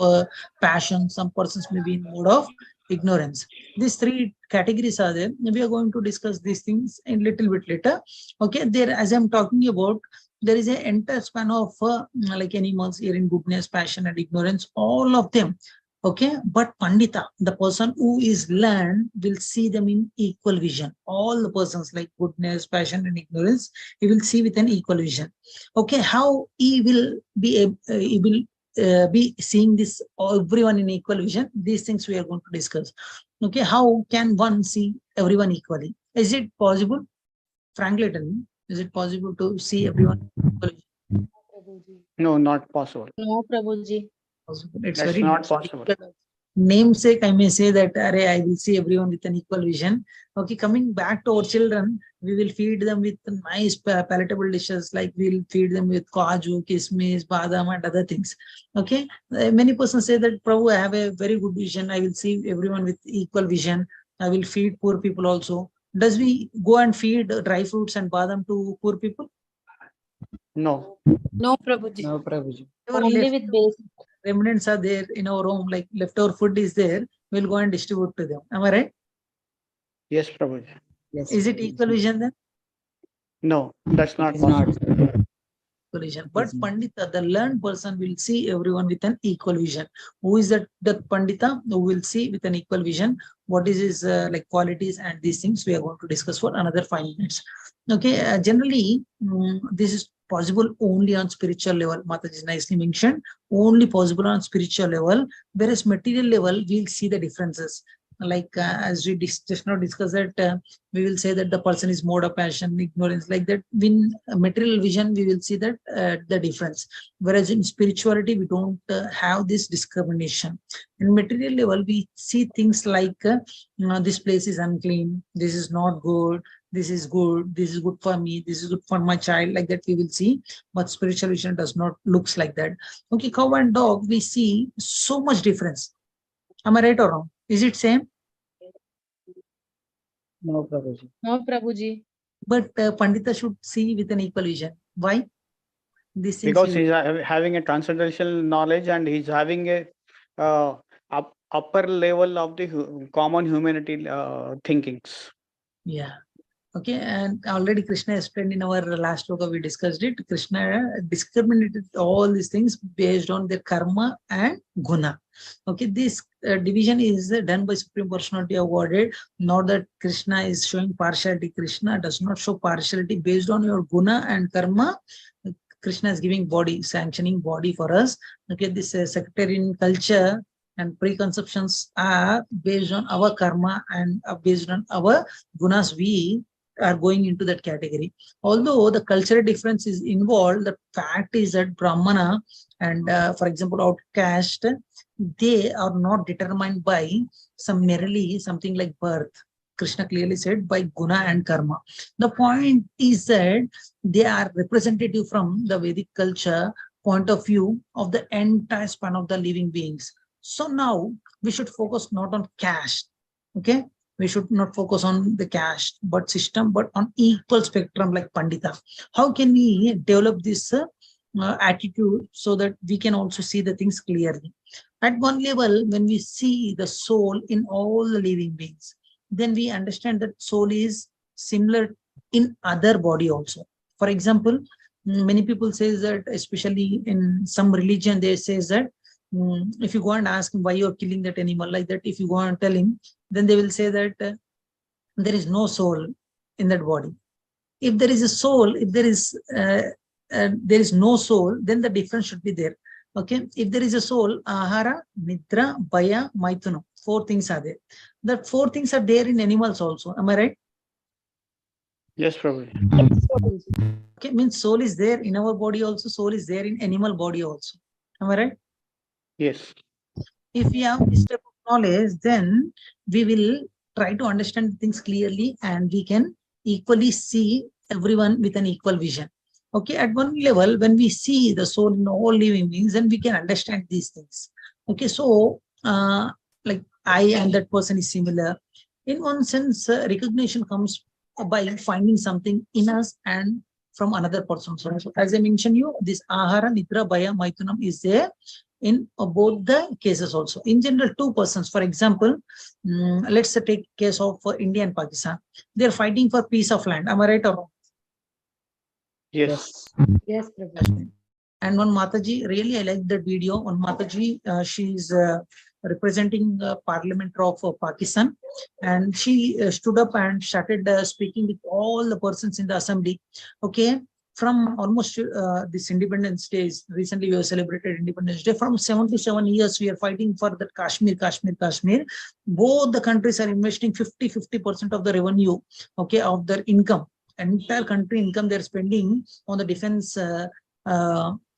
passion, some persons may be in mode of ignorance. These three categories are there. We are going to discuss these things in little bit later. Okay, there, as I'm talking about, there is an entire span of like animals here in goodness, passion, and ignorance, all of them. Okay, but Pandita, the person who is learned, will see them in equal vision. All the persons like goodness, passion, and ignorance, he will see with an equal vision. Okay, how he will be seeing this everyone in equal vision? These things we are going to discuss. Okay, how can one see everyone equally? Is it possible? Frankly tell me, is it possible to see everyone equally? No, not possible. No, Prabhuji. It's That's very not possible. namesake, I may say that I will see everyone with an equal vision. Okay, coming back to our children, we will feed them with nice palatable dishes, like we'll feed them with kaju, kismis, badam, and other things. Okay, many persons say that, Prabhu, I have a very good vision. I will see everyone with equal vision. I will feed poor people also. Does we go and feed dry fruits and badam to poor people? No. No, Prabhuji. No, Prabhuji. Only with basic. Remnants are there in our home, like leftover food is there, we'll go and distribute to them. Am I right? Yes, Prabhuji. Yes. Is it equal vision then? No, that's not It's possible. not. Equal vision. But Pandita, the learned person, will see everyone with an equal vision. Who is that Pandita who will see with an equal vision? What is his like qualities and these things we are going to discuss for another 5 minutes. Okay, generally, this is possible only on spiritual level. Mataji nicely mentioned, only possible on spiritual level, whereas material level, we'll see the differences. Like as we just now discussed that, we will say that the person is mode of passion, ignorance, like that. In material vision, we will see that the difference. Whereas in spirituality, we don't have this discrimination. In material level, we see things like this place is unclean, this is not good, this is good, this is good for me, this is good for my child, like that we will see. But spiritual vision does not looks like that. Okay, cow and dog, we see so much difference. Am I right or wrong? Is it same? No, Prabhuji. No, Prabhuji. But Pandita should see with an equal vision. Why? These things Because he's having a transcendental knowledge, and he's having a upper level of the common humanity thinkings. yeah. Okay, and already Krishna explained in our last sloka, we discussed it. Krishna discriminated all these things based on their karma and guna. Okay, this division is done by Supreme Personality of Godhead. Not that Krishna is showing partiality. Krishna does not show partiality based on your guna and karma. Krishna is giving body, sanctioning body for us. Okay, this sectarian culture and preconceptions are based on our karma and based on our gunas. We are going into that category. Although the cultural difference is involved, the fact is that Brahmana and, for example, outcast, they are not determined by merely something like birth. Krishna clearly said by guna and karma. The point is that they are representative from the Vedic culture point of view of the entire span of the living beings. So now we should focus not on caste. Okay, we should not focus on the caste but system, but on equal spectrum like Pandita. How can we develop this attitude so that we can also see the things clearly? At one level, when we see the soul in all the living beings, then we understand that soul is similar in other body also. For example, many people say that, especially in some religion, they say that if you go and ask him why you're killing that animal, like that, if you go and tell him, then they will say that there is no soul in that body. If there is a soul, if there is no soul, then the difference should be there. Okay, if there is a soul, ahara, nidra, bhaya, maithuna, 4 things are there. The 4 things are there in animals also. Am I right? Yes, Prabhuji. Okay, means soul is there in our body also, soul is there in animal body also. Am I right? Yes. If we have this type of knowledge, then we will try to understand things clearly and we can equally see everyone with an equal vision. Okay, at one level, when we see the soul in all living beings, then we can understand these things. Okay, so like I and that person is similar. In one sense, recognition comes by finding something in us and from another person. So as I mentioned you, this ahara, nidra, bhaya, maithunam is there in both the cases also. In general, 2 persons, for example, let's take case of India and Pakistan. They're fighting for piece of land. Am I right or wrong? Yes. Yes, Prabhuji. And one Mataji, really I like that video. One Mataji, she's representing Parliament of Pakistan, and she stood up and started speaking with all the persons in the assembly. Okay, from almost this Independence Day, recently we have celebrated Independence Day. From 77 years, we are fighting for that Kashmir. Both the countries are investing 50% of the revenue, okay, of their income. Entire country income they're spending on the defense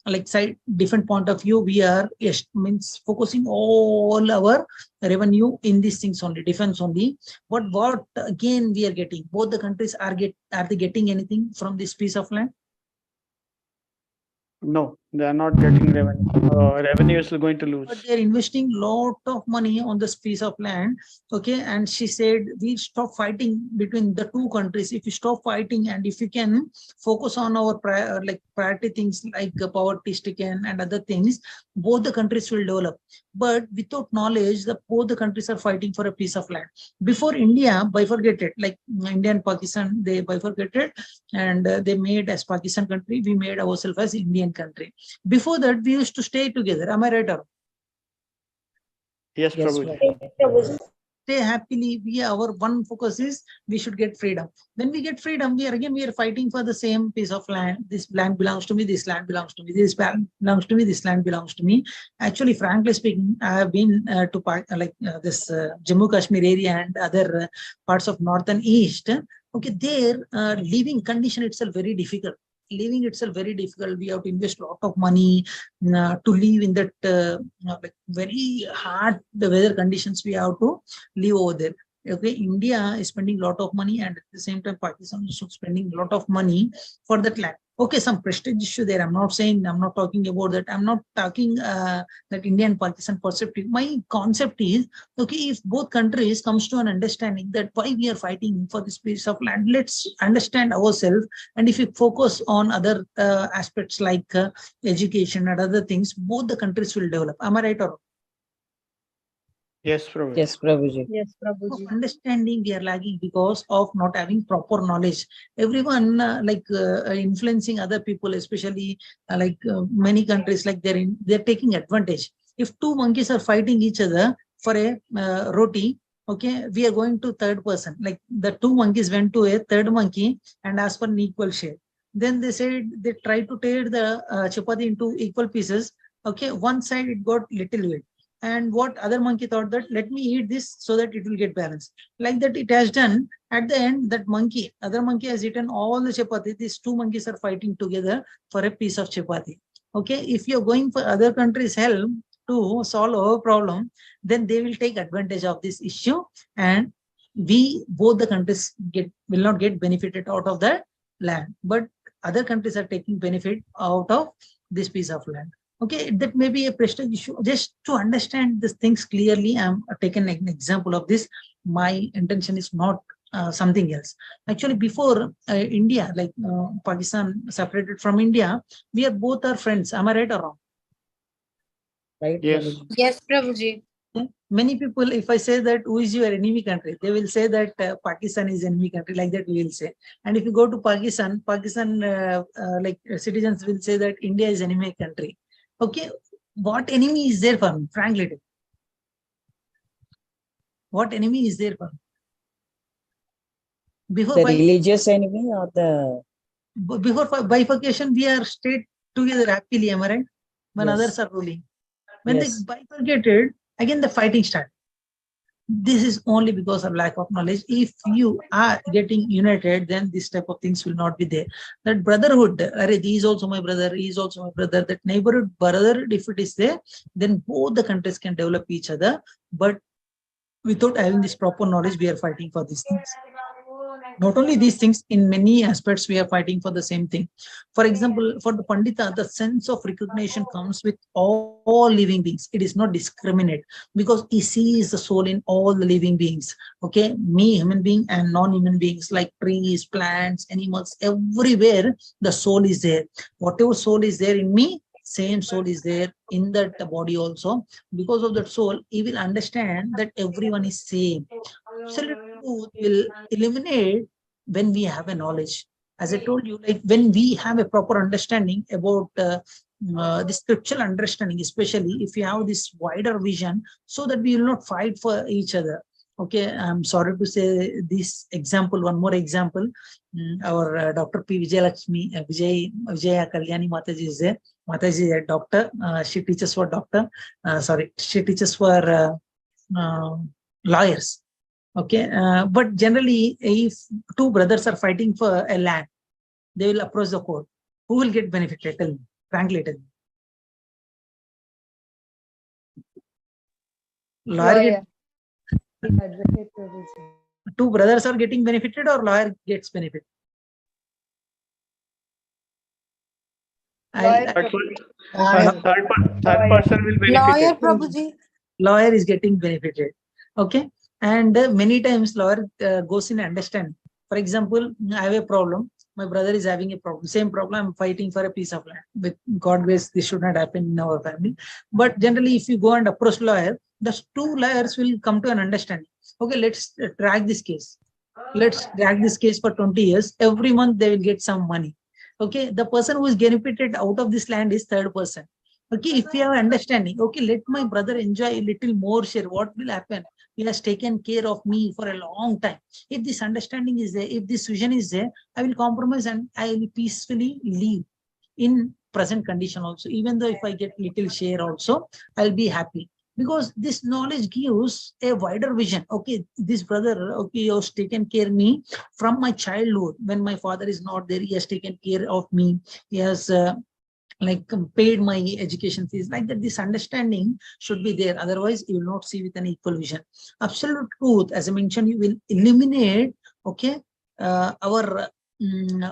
like side different point of view. We are means focusing all our revenue in these things only, defense only. But what again we are getting, both the countries are they getting anything from this piece of land? No, they are not getting revenue. Revenue is going to lose. But they're investing lot of money on this piece of land. Okay, and she said we stop fighting between the 2 countries. If you stop fighting and if you can focus on our priority things like poverty stricken and other things, both the countries will develop. But without knowledge, both the countries are fighting for a piece of land. Before India bifurcated, like India and Pakistan, they bifurcated and they made as Pakistan country, we made ourselves as Indian country. Before that, we used to stay together. Am I right? Or? Yes, Yes, Prabhuji. Stay happily. Our one focus is we should get freedom. When we get freedom, we are fighting for the same piece of land. This land belongs to me. This land belongs to me. This land belongs to me. This land belongs to me. Actually, frankly speaking, I have been to this Jammu Kashmir area and other parts of north and east. Okay, their living condition itself very difficult. Living itself very difficult. We have to invest a lot of money to live in that very hard the weather conditions. We have to live over there. Okay, India is spending a lot of money, and at the same time Pakistan is spending a lot of money for that land. Okay, some prestige issue there. I'm not talking about that. I'm not talking that India and Pakistan perspective. My concept is, okay, if both countries comes to an understanding that why we are fighting for this piece of land, let's understand ourselves. And if we focus on other aspects like education and other things, both the countries will develop. Am I right or? Yes, Prabhuji. Yes, Prabhuji. Yes, Prabhuji. Understanding we are lagging because of not having proper knowledge. Everyone influencing other people, especially many countries, like they're taking advantage. If two monkeys are fighting each other for a roti, okay, we are going to third person. Like the two monkeys went to a third monkey and asked for an equal share. Then they said they tried to tear the chapati into equal pieces. Okay, one side it got little weight. And what other monkey thought that let me eat this so that it will get balanced. Like that it has done. At the end, that other monkey has eaten all the chapati. These two monkeys are fighting together for a piece of chapati. Okay, if you're going for other countries' help to solve our problem, then they will take advantage of this issue, and both the countries will not get benefited out of that land, but other countries are taking benefit out of this piece of land. Okay, that may be a prestige issue. Just to understand these things clearly, I'm taking an example of this. My intention is not something else. Actually, before India, Pakistan separated from India, we are both our friends. Am I right or wrong? Right, Yes. Prabhuji. Yes, Prabhuji. Many people, if I say that who is your enemy country, they will say that Pakistan is enemy country, like that we will say. And if you go to Pakistan, citizens will say that India is enemy country. Okay, what enemy is there for me, frankly? What enemy is there for me? The religious enemy or before bifurcation, we are stayed together happily, am I right? When Yes. others are ruling. When Yes. they bifurcated, again the fighting started. This is only because of lack of knowledge. If you are getting united, then this type of things will not be there. That brotherhood, he is also my brother, he is also my brother, that neighborhood brotherhood, if it is there, then both the countries can develop each other. But without having this proper knowledge, we are fighting for these things. Not only these things, in many aspects, we are fighting for the same thing. For example, for the Pandita, the sense of recognition comes with all living beings. It is not discriminate because he sees the soul in all the living beings. Okay, me, human being, and non-human beings like trees, plants, animals, everywhere the soul is there. Whatever soul is there in me, same soul is there in that body also. Because of that soul, he will understand that everyone is same. Absolute truth will eliminate when we have a knowledge. As I told you, like when we have a proper understanding about the scriptural understanding, especially if you have this wider vision, so that we will not fight for each other. Okay, I'm sorry to say this example, one more example. Our Dr. P. Vijayalakshmi, Vijaya Kalyani Mataji is there. Mataji is a doctor. She teaches for she teaches for lawyers. Okay, but generally, if two brothers are fighting for a land, they will approach the court. Who will get benefited? Tell me, frankly, tell me. Lawyer. Advocate, Prabhuji. Two brothers are getting benefited, or lawyer gets benefit? Lawyer, Third person will benefit. Lawyer, Prabhuji. Lawyer is getting benefited. Okay, and many times lawyer goes in understand. For example, I have a problem. My brother is having a problem. Same problem. I'm fighting for a piece of land. With God grace, this should not happen in our family. But generally, if you go and approach lawyer, the two lawyers will come to an understanding. Okay, let's drag this case. Let's drag this case for 20 years. Every month they will get some money. Okay, the person who is benefited out of this land is third person. Okay, if you have understanding, okay, let my brother enjoy a little more share. What will happen? He has taken care of me for a long time. If this understanding is there, if this vision is there, I will compromise and I will peacefully live in present condition also. Even though if I get little share also, I'll be happy. Because this knowledge gives a wider vision. Okay, this brother, okay, he has taken care of me from my childhood. When my father is not there, he has taken care of me. He has paid my education fees. Like that, this understanding should be there. Otherwise, you will not see with an equal vision. Absolute truth, as I mentioned, you will eliminate, okay, our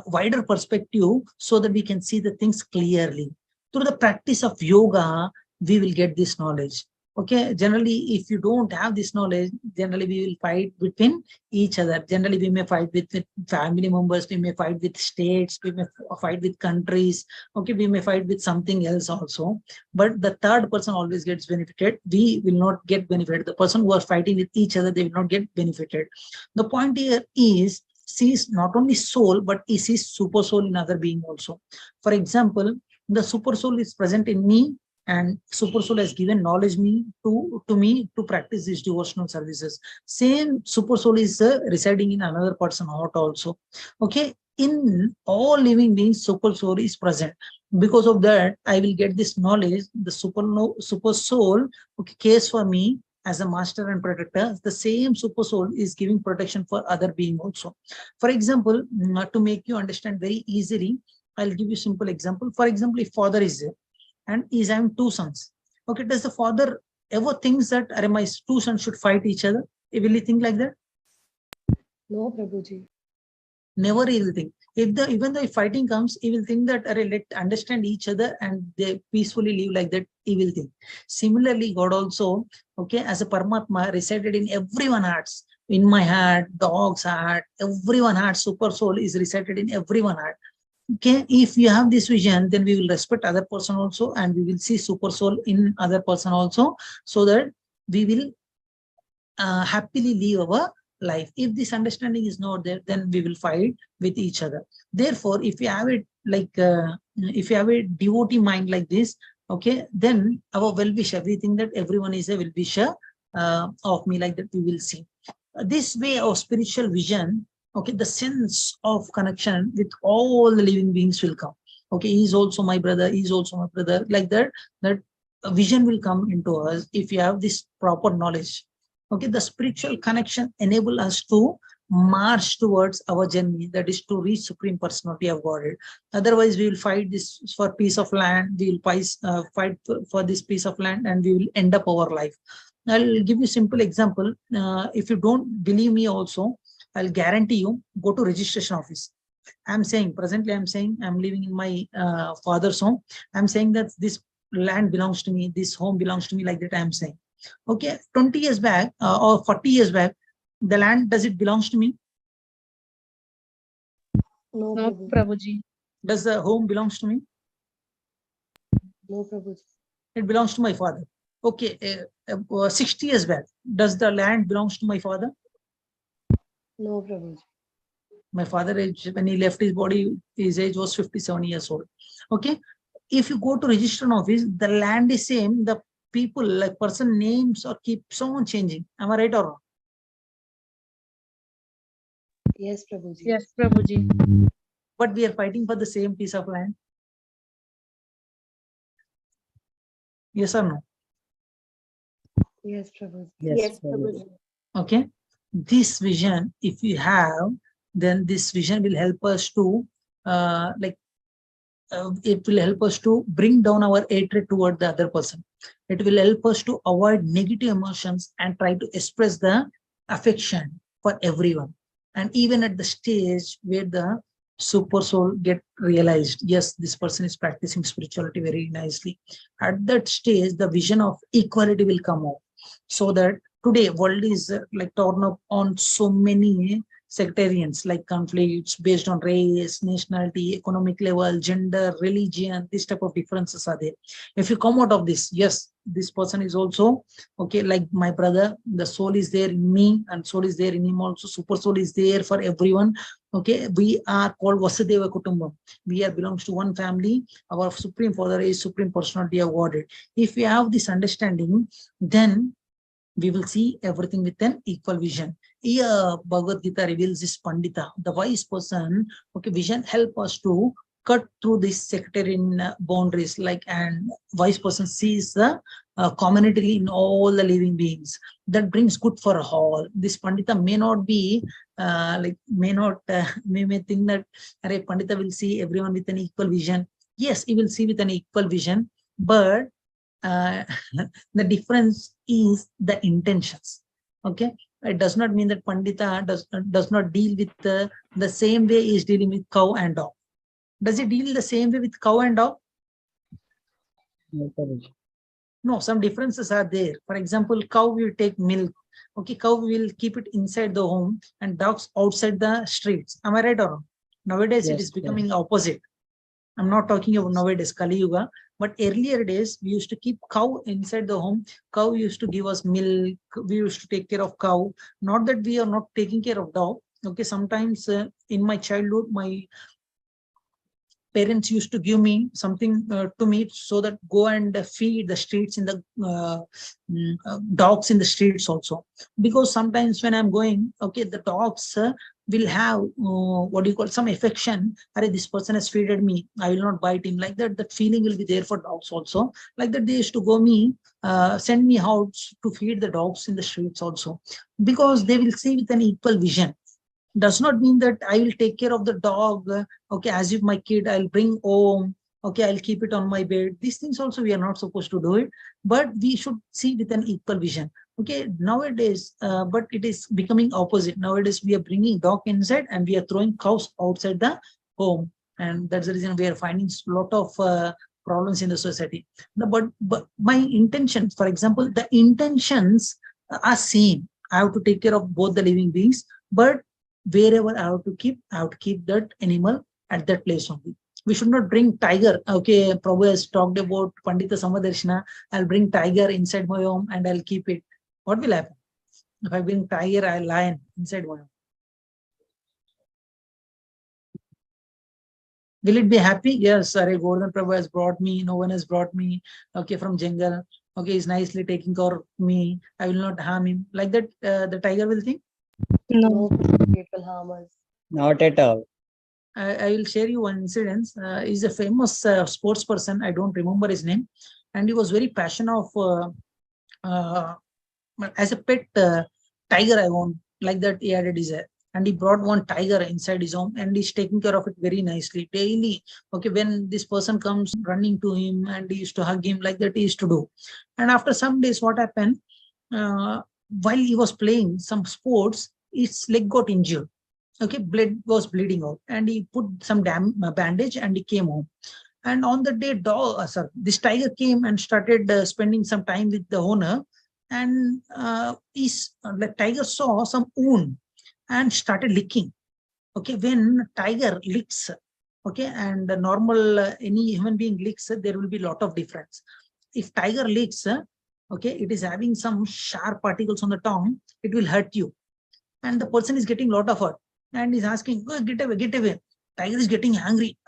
wider perspective so that we can see the things clearly. Through the practice of yoga, we will get this knowledge. Okay, generally, if you don't have this knowledge, generally we will fight between each other. Generally, we may fight with family members, we may fight with states, we may fight with countries. Okay, we may fight with something else also. But the third person always gets benefited. We will not get benefited. The person who are fighting with each other, they will not get benefited. The point here is, sees not only soul, but he sees super soul in other being also. For example, the super soul is present in me, and super soul has given knowledge to me to practice these devotional services. Same super soul is residing in another person heart also. Okay, in all living beings, super soul is present. Because of that, I will get this knowledge. The super soul, okay, cares for me as a master and protector. The same super soul is giving protection for other being also. For example, to make you understand very easily, I'll give you simple example. For example, if father is there and he's having two sons. Okay, does the father ever thinks that my two sons should fight each other? Will he think like that? No, Prabhuji. Never he will think. Even though if fighting comes, he will think that let understand each other and they peacefully live like that. He will think. Similarly, God also, okay, as a Paramatma resided in everyone hearts. In my heart, dog's heart, everyone heart, super soul is resided in everyone heart. Okay, if you have this vision, then we will respect other person also, and we will see super soul in other person also, so that we will happily live our life. If this understanding is not there, then we will fight with each other. Therefore, if you have it like if you have a devotee mind like this, okay, then our well-wisher, we think that everyone is a well-wisher of me, like that we will see. This way of spiritual vision, okay, the sense of connection with all the living beings will come. Okay, he is also my brother, he is also my brother, like that, that a vision will come into us if you have this proper knowledge. Okay, the spiritual connection enable us to march towards our journey, that is to reach Supreme Personality of Godhead. Otherwise, we will fight this for piece of land, we will fight for this piece of land, and we will end up our life. I'll give you a simple example. If you don't believe me also, I'll guarantee you, go to registration office. I'm saying, presently I'm saying, I'm living in my father's home. I'm saying that this land belongs to me, this home belongs to me, like that I'm saying. Okay, 20 years back or 40 years back, the land, does it belongs to me? No, No, Prabhuji. Prabhuji. Does the home belongs to me? No, Prabhuji. It belongs to my father. Okay, 60 years back, does the land belongs to my father? No, Prabhuji. My father age, when he left his body, his age was 57 years old. Okay, if you go to registration office, the land is same, the people, like person names or keeps on changing. Am I right or wrong? Yes, Prabhuji. Yes, Prabhuji. But we are fighting for the same piece of land. Yes or no? Yes, Prabhuji. Yes, Prabhuji. Okay, this vision, if you have, then this vision will help us to it will help us to bring down our hatred toward the other person. It will help us to avoid negative emotions and try to express the affection for everyone. And even at the stage where the super soul get realized, yes, this person is practicing spirituality very nicely. At that stage, the vision of equality will come out. So that today world is like torn up on so many sectarians, like conflicts based on race, nationality, economic level, gender, religion. This type of differences are there. If you come out of this, yes, this person is also okay, like my brother, the soul is there in me and soul is there in him also. Super soul is there for everyone. Okay, we are called Vasudeva Kutumbam. We are belongs to one family. Our Supreme Father is Supreme Personality of Godhead. If we have this understanding, then we will see everything with an equal vision. Here, Bhagavad Gita reveals this Pandita, the wise person. Okay, vision help us to cut through these sectarian boundaries, like, and wise person sees the community in all the living beings. That brings good for all. This Pandita may not be may think that Pandita will see everyone with an equal vision. Yes, he will see with an equal vision, but the difference is the intentions. Okay, it does not mean that Pandita does not deal with the same way he is dealing with cow and dog. Does he deal the same way with cow and dog? No, Prabhuji. No, some differences are there. For example, cow will take milk. Okay, cow will keep it inside the home and dogs outside the streets. Am I right or wrong? Nowadays, it Yes, is becoming opposite. I'm not talking about nowadays, Kali Yuga, but earlier days, we used to keep cow inside the home. Cow used to give us milk. We used to take care of cow. Not that we are not taking care of dog. Okay, sometimes in my childhood, my parents used to give me something to me so that go and feed the streets in the dogs in the streets also, because sometimes when I'm going, okay, the dogs will have what do you call, some affection. Are this person has feeded me, I will not bite him, like that. That feeling will be there for dogs also. Like that, they used to go me send me out to feed the dogs in the streets also, because they will see with an equal vision. Does not mean that I will take care of the dog, okay, as if my kid, I'll bring home, okay, I'll keep it on my bed. These things also we are not supposed to do it, but we should see with an equal vision. Okay, nowadays, but it is becoming opposite. Nowadays, we are bringing dog inside and we are throwing cows outside the home. And that's the reason we are finding a lot of problems in the society. No, but my intentions, for example, the intentions are same. I have to take care of both the living beings, but wherever I have to keep that animal at that place only. We should not bring tiger. Okay, Prabhu has talked about Pandita Samadarshana. I'll bring tiger inside my home and I'll keep it. What will happen? If I bring tiger, I'll lion inside my home. Will it be happy? Yes, sorry, Gordon Prabhu has brought me, no one has brought me, okay, from jungle. Okay, he's nicely taking care of me. I will not harm him. Like that, the tiger will think? No, it will harm us. Not at all. I will share you one incident. He's a famous sports person. I don't remember his name. And he was very passionate of, as a pet tiger, I want. Like that, he had a desire. And he brought one tiger inside his home and he's taking care of it very nicely. Daily, okay, when this person comes running to him and he used to hug him, like that he used to do. And after some days, what happened? While he was playing some sports, his leg got injured. Okay, blood was bleeding out and he put some bandage and he came home. And on the day, this tiger came and started spending some time with the owner. And the tiger saw some wound and started licking. Okay, when tiger licks, okay, and the normal any human being licks, there will be a lot of difference. If tiger licks, okay, it is having some sharp particles on the tongue, it will hurt you. And the person is getting a lot of hurt. And he's asking, oh, get away, get away. Tiger is getting angry.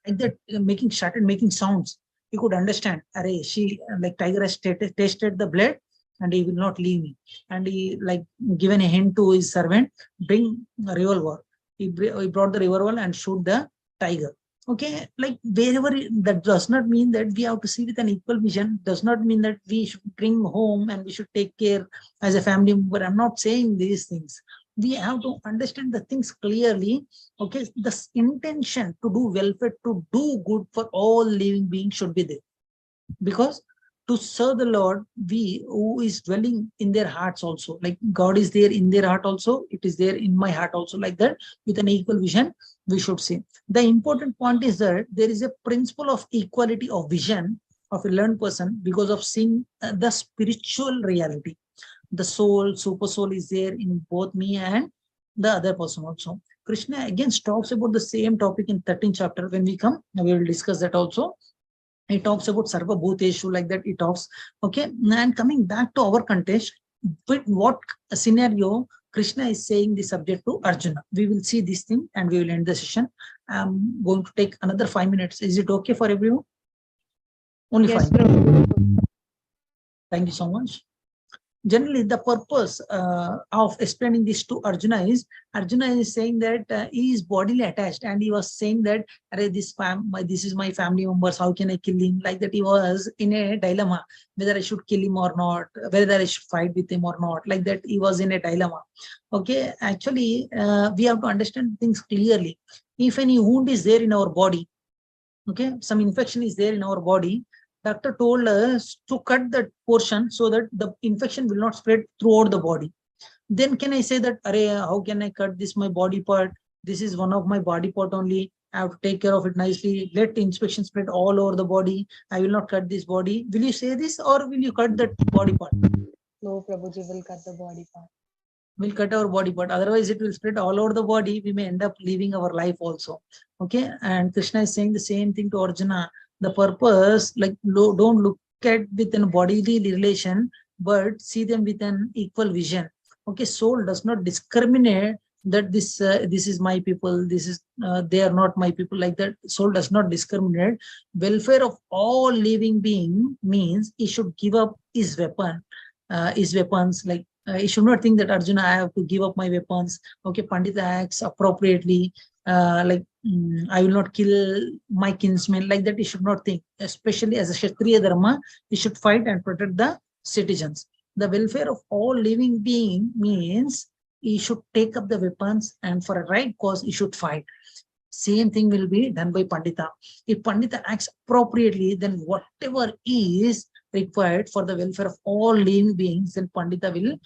Like that, started making sounds. He could understand. Array, like tiger has tasted the blood and he will not leave me. And he like given a hint to his servant, bring a revolver. He brought the revolver and shoot the tiger. Okay, like wherever, that does not mean that we have to see with an equal vision, does not mean that we should bring home and we should take care as a family member. I'm not saying these things. We have to understand the things clearly. Okay, the intention to do welfare, to do good for all living beings should be there. Because to serve the Lord, who is dwelling in their hearts also, like God is there in their heart also, it is there in my heart also, like that, with an equal vision, we should see. The important point is that there is a principle of equality of vision of a learned person because of seeing the spiritual reality. The soul, super soul is there in both me and the other person also. Krishna again talks about the same topic in 13th chapter. When we come, we will discuss that also. He talks about Sarva Bhuteshu, like that he talks. Okay, and coming back to our context, with what scenario Krishna is saying the subject to Arjuna. We will see this thing and we will end the session. I'm going to take another 5 minutes. Is it okay for everyone? Only Yes, 5 minutes. Thank you so much. Generally, the purpose of explaining this to Arjuna is saying that he is bodily attached, and he was saying that this is my family members, how can I kill him? Like that, he was in a dilemma whether I should kill him or not, whether I should fight with him or not. Like that, he was in a dilemma. Okay, actually, we have to understand things clearly. If any wound is there in our body, okay, some infection is there in our body, doctor told us to cut that portion so that the infection will not spread throughout the body. Then can I say that, how can I cut this my body part? This is one of my body part only. I have to take care of it nicely. Let inspection spread all over the body. I will not cut this body. Will you say this, or will you cut that body part? No, Prabhuji will cut the body part. We'll cut our body part. Otherwise, it will spread all over the body. We may end up leaving our life also. Okay. And Krishna is saying the same thing to Arjuna. The purpose, like, don't look at with a bodily relation, but see them with an equal vision. Okay. Soul does not discriminate that this is my people, this is they are not my people, like that. Soul does not discriminate. Welfare of all living being means he should give up his weapons, like you should not think that Arjuna, I have to give up my weapons. Okay, Pandita acts appropriately. I will not kill my kinsmen, like that. You should not think. Especially as a Kshatriya Dharma, you should fight and protect the citizens. The welfare of all living being means he should take up the weapons, and for a right cause, he should fight. Same thing will be done by Pandita. If Pandita acts appropriately, then whatever is required for the welfare of all living beings, then Pandita will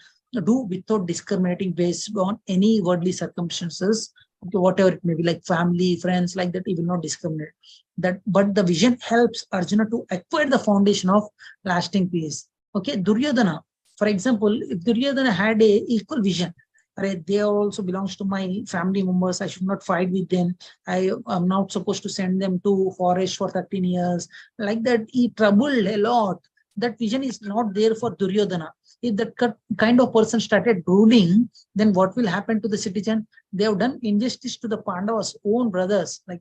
do without discriminating based on any worldly circumstances, okay, whatever it may be, like family, friends, like that, he will not discriminate. But the vision helps Arjuna to acquire the foundation of lasting peace. Okay, Duryodhana, for example, if Duryodhana had a equal vision, they also belongs to my family members, I should not fight with them, I am not supposed to send them to forest for 13 years, like that, he troubled a lot. That vision is not there for Duryodhana. If that kind of person started ruling, then what will happen to the citizen? They have done injustice to the Pandavas' own brothers, like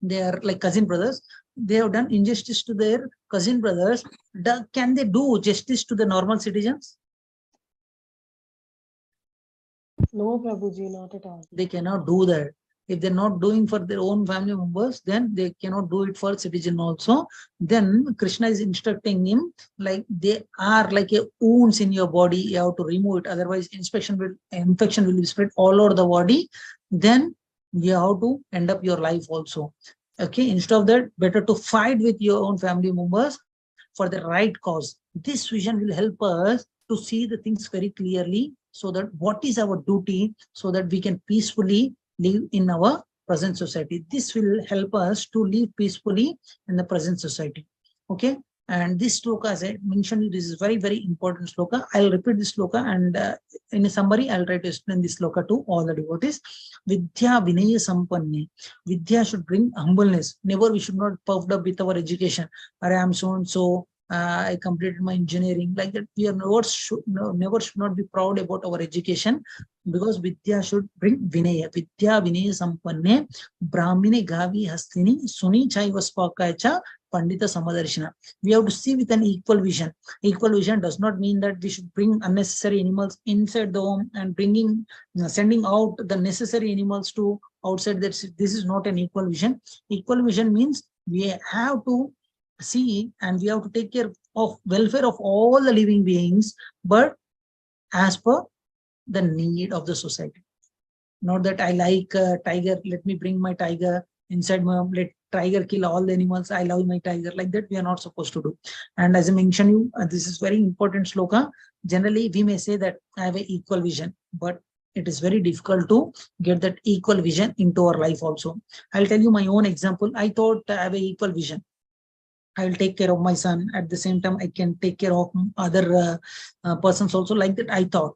they are like cousin brothers. They have done injustice to their cousin brothers. Can they do justice to the normal citizens? No, Prabhuji, not at all. They cannot do that. If they're not doing for their own family members, then they cannot do it for citizen also. Then Krishna is instructing him, like they are like a wounds in your body, you have to remove it. Otherwise, infection will be spread all over the body. Then you have to end up your life also. Okay, instead of that, better to fight with your own family members for the right cause. This vision will help us to see the things very clearly, so that what is our duty, so that we can peacefully live in our present society. This will help us to live peacefully in the present society. Okay. And this sloka, as I mentioned, this is very, very important sloka. I'll repeat this sloka, and in a summary, I'll try to explain this sloka to all the devotees. Vidya Vinaya Sampanne. Vidya should bring humbleness. Never we should not puffed up with our education. I am so and so. I completed my engineering, like that. We are never should not be proud about our education, because Vidya should bring Vinaya. Vidya Vinaya Sampanne Brahmine Gavi Hastini Suni Chaiva Spakacha Pandita Samadarshina. We have to see with an equal vision. Equal vision does not mean that we should bring unnecessary animals inside the home and sending out the necessary animals to outside. This is not an equal vision. Equal vision means we have to see and we have to take care of welfare of all the living beings, but as per the need of the society. Not that I like a tiger, let me bring my tiger inside my home, let tiger kill all the animals, I love my tiger, like that we are not supposed to do. And as I mentioned you, this is very important sloka. Generally we may say that I have an equal vision, but it is very difficult to get that equal vision into our life also. I'll tell you my own example. I thought I have an equal vision. I will take care of my son. At the same time, I can take care of other persons also, like that I thought.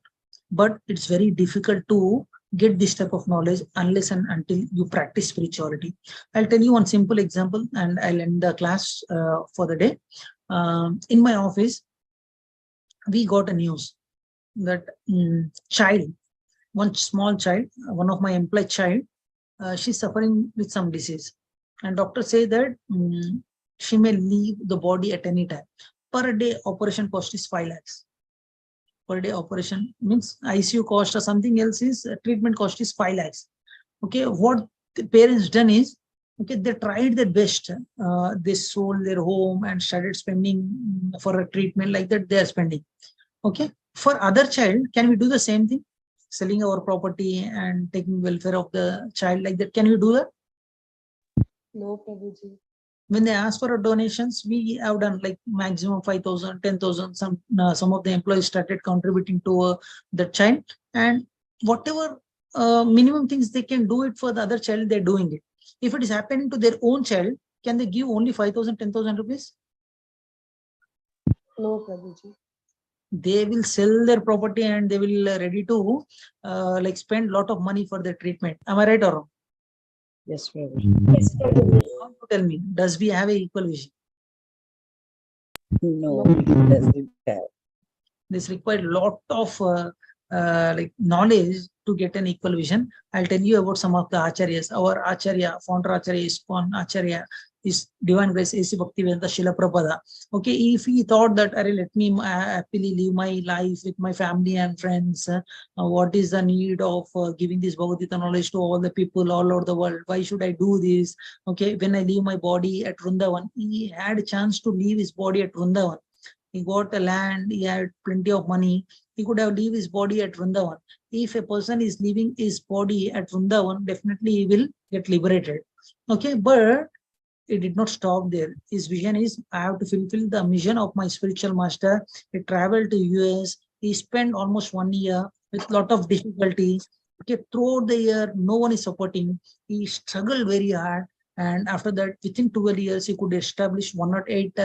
But it's very difficult to get this type of knowledge unless and until you practice spirituality. I'll tell you one simple example and I'll end the class for the day. In my office, we got a news that one small child, one of my employee child, she's suffering with some disease. And doctor say that she may leave the body at any time. Per day operation cost is 5 lakhs. Per day operation means ICU cost or something else is treatment cost is 5 lakhs. Okay, what the parents done is, okay, they tried their best. They sold their home and started spending for a treatment, like that they are spending. Okay, for other child, can we do the same thing? Selling our property and taking welfare of the child, like that, can we do that? No, Prabhuji. When they ask for donations, we have done like maximum 5,000, 10,000. Some of the employees started contributing to the child, and whatever minimum things they can do it for the other child, they're doing it. If it is happening to their own child, can they give only 5,000, 10,000 rupees? No, Prabhuji. They will sell their property and they will ready to like spend lot of money for their treatment. Am I right or wrong? Yes, Prabhu. Yes, Prabhuji. Now you tell me, does we have a equal vision? No, it doesn't have. This required lot of like knowledge to get an equal vision. I'll tell you about some of the acharyas. Our acharya, founder acharya is acharya is Divine Grace A.C. Bhaktivedanta Srila Prabhupada. Okay, if he thought that, let me happily live my life with my family and friends, what is the need of giving this Bhagavad Gita knowledge to all the people all over the world? Why should I do this? Okay, when I leave my body at Vrindavan, he had a chance to leave his body at Vrindavan. He got a land, he had plenty of money. He could have leave his body at Vrindavan. If a person is leaving his body at Vrindavan, definitely he will get liberated. Okay, but it did not stop there. His vision is, I have to fulfill the mission of my spiritual master. He traveled to US. He spent almost 1 year with lot of difficulties. Okay, throughout the year, no one is supporting. He struggled very hard. And after that, within 12 years, he could establish 108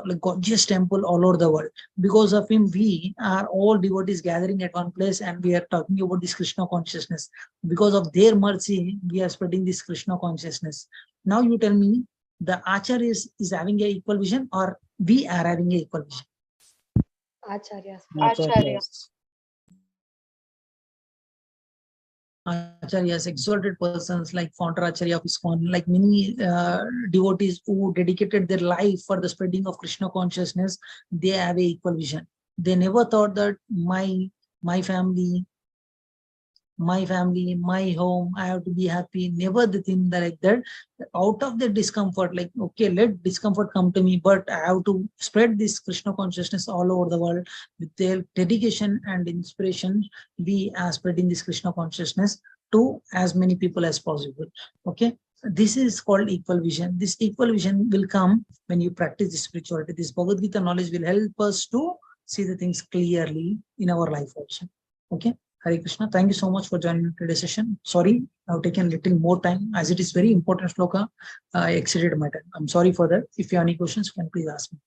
like gorgeous temple all over the world. Because of him, we are all devotees gathering at one place and we are talking about this Krishna consciousness. Because of their mercy, we are spreading this Krishna consciousness. Now you tell me, the Acharya is having a equal vision or we are having a equal vision? Acharyas. Acharyas. Acharyas, exalted persons like founder Acharya of ISKCON, like many devotees who dedicated their life for the spreading of Krishna consciousness, they have a equal vision. They never thought that my family, my home, I have to be happy. Never the thing that like that. Out of the discomfort, like, okay, let discomfort come to me, but I have to spread this Krishna consciousness all over the world. With their dedication and inspiration, we are spreading this Krishna consciousness to as many people as possible. Okay, this is called equal vision. This equal vision will come when you practice this spirituality. This Bhagavad Gita knowledge will help us to see the things clearly in our life also. Okay. Hare Krishna. Thank you so much for joining today's session. Sorry, I've taken a little more time as it is very important shloka. I exceeded my time. I'm sorry for that. If you have any questions, can please ask me.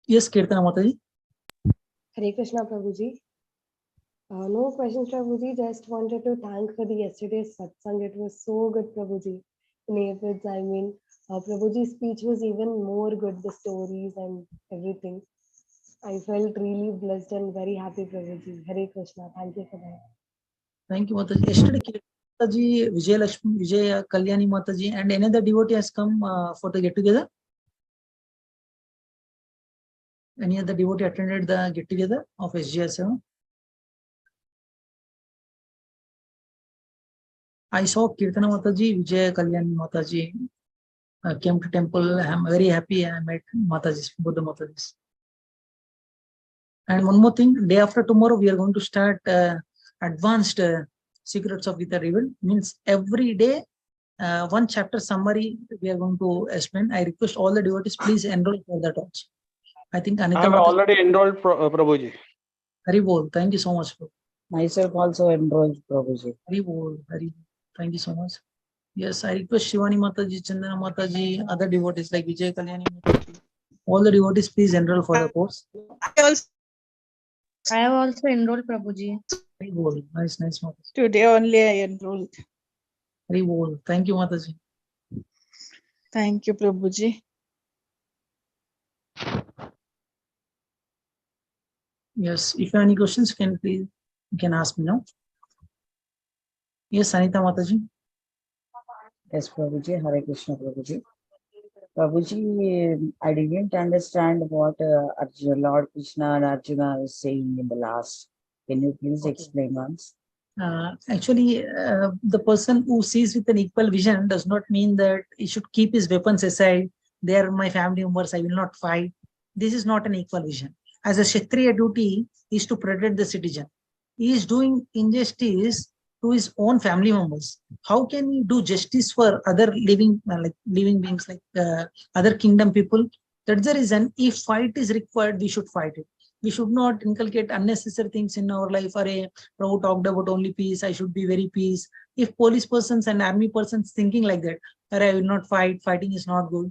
Yes, Kirtana Mataji. Hare Krishna, Prabhuji. No questions, Prabhuji. Just wanted to thank for the yesterday's satsang. It was so good, Prabhuji. In Aphids, I mean, Prabhuji's speech was even more good, the stories and everything. I felt really blessed and very happy, Prabhuji. Hare Krishna. Thank you for that. Thank you, Mataji. Yesterday, Mataji, Vijay Lakshmi, Vijay Kalyani Mataji, and another devotee has come for the get together. Any other devotee attended the get together of SGS7? I saw Kirtana Mataji, Vijay Kalyani Mataji came to temple. I'm very happy I met Mataji, Buddha Matajis. And one more thing, day after tomorrow, we are going to start advanced secrets of Gita revealed. Means every day, one chapter summary we are going to explain. I request all the devotees, please enroll for that also. I think Anita I have already enrolled, Prabhuji. Hari Bol. Thank you so much. Myself also enrolled, Prabhuji. Hari Bol. Hari. Thank you so much. Yes, I request Shivani Mataji, Chandana Mataji, other devotees like Vijay Kalyani Mataji. All the devotees, please enroll for the course. I have also enrolled, Prabhuji. Hari Bol. Nice, nice Mataji. Today only I enrolled. Hari Bol. Thank you, Mataji. Thank you, Prabhuji. Yes, if you have any questions, you can ask me now. Yes, Anita Mataji. Yes, Prabhuji. Hare Krishna, Prabhuji. Prabhuji, I didn't understand what Lord Krishna and Arjuna is saying in the last. Can you please explain once? Actually, the person who sees with an equal vision does not mean that he should keep his weapons aside. They are my family members, I will not fight. This is not an equal vision. As a Kshatriya duty is to protect the citizen. He is doing injustice to his own family members. How can he do justice for other living beings, like other kingdom people? That's the reason if fight is required, we should fight it. We should not inculcate unnecessary things in our life. Prabhu talked about only peace, I should be very peace. If police persons and army persons thinking like that, I will not fight, fighting is not good.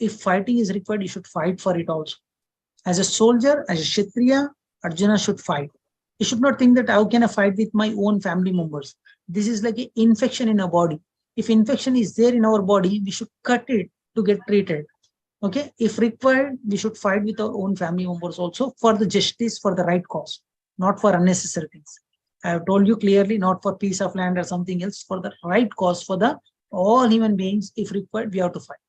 If fighting is required, you should fight for it also. As a soldier, as a Kshatriya, Arjuna should fight. You should not think that how can I fight with my own family members. This is like an infection in our body. If infection is there in our body, we should cut it to get treated. Okay, if required, we should fight with our own family members also for the justice, for the right cause, not for unnecessary things. I have told you clearly, not for piece of land or something else, for the right cause, for the all human beings. If required, we have to fight.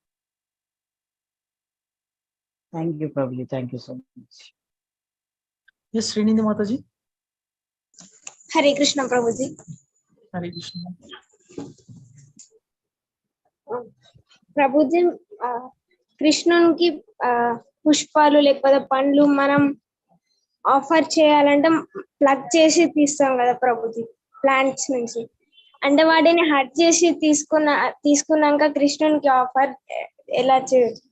Thank you, Prabhuji. Thank you so much. Yes, Srinidhi Mataji. Hare Krishna Prabhuji. Hare Krishna. Prabhuji కృష్ణునికి పుష్పాలు లేకపోతే పండ్లు మనం offer చేయాలంటే plug చేసి తీస్తాం కదా Prabhuji plants నుంచి. అంటే వాటిని హట్ చేసి తీసుకున్నాక కృష్ణునికి ఆఫర్ ఎలా చేయొచ్చు?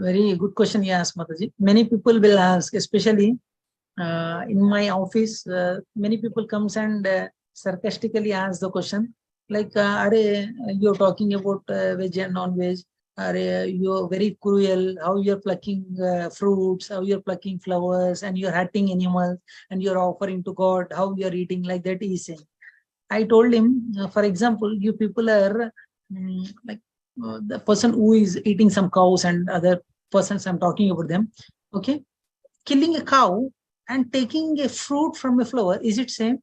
Very good question you asked, Mataji. Many people will ask, especially in my office, many people comes and sarcastically ask the question like, you're talking about veg and non-veg. You're very cruel. How you're plucking fruits, how you're plucking flowers, and you're hurting animals, and you're offering to God. How you're eating like that? He's saying. I told him, for example, you people are like the person who is eating some cows and other persons. I'm talking about them. Okay, killing a cow and taking a fruit from a flower, is it same?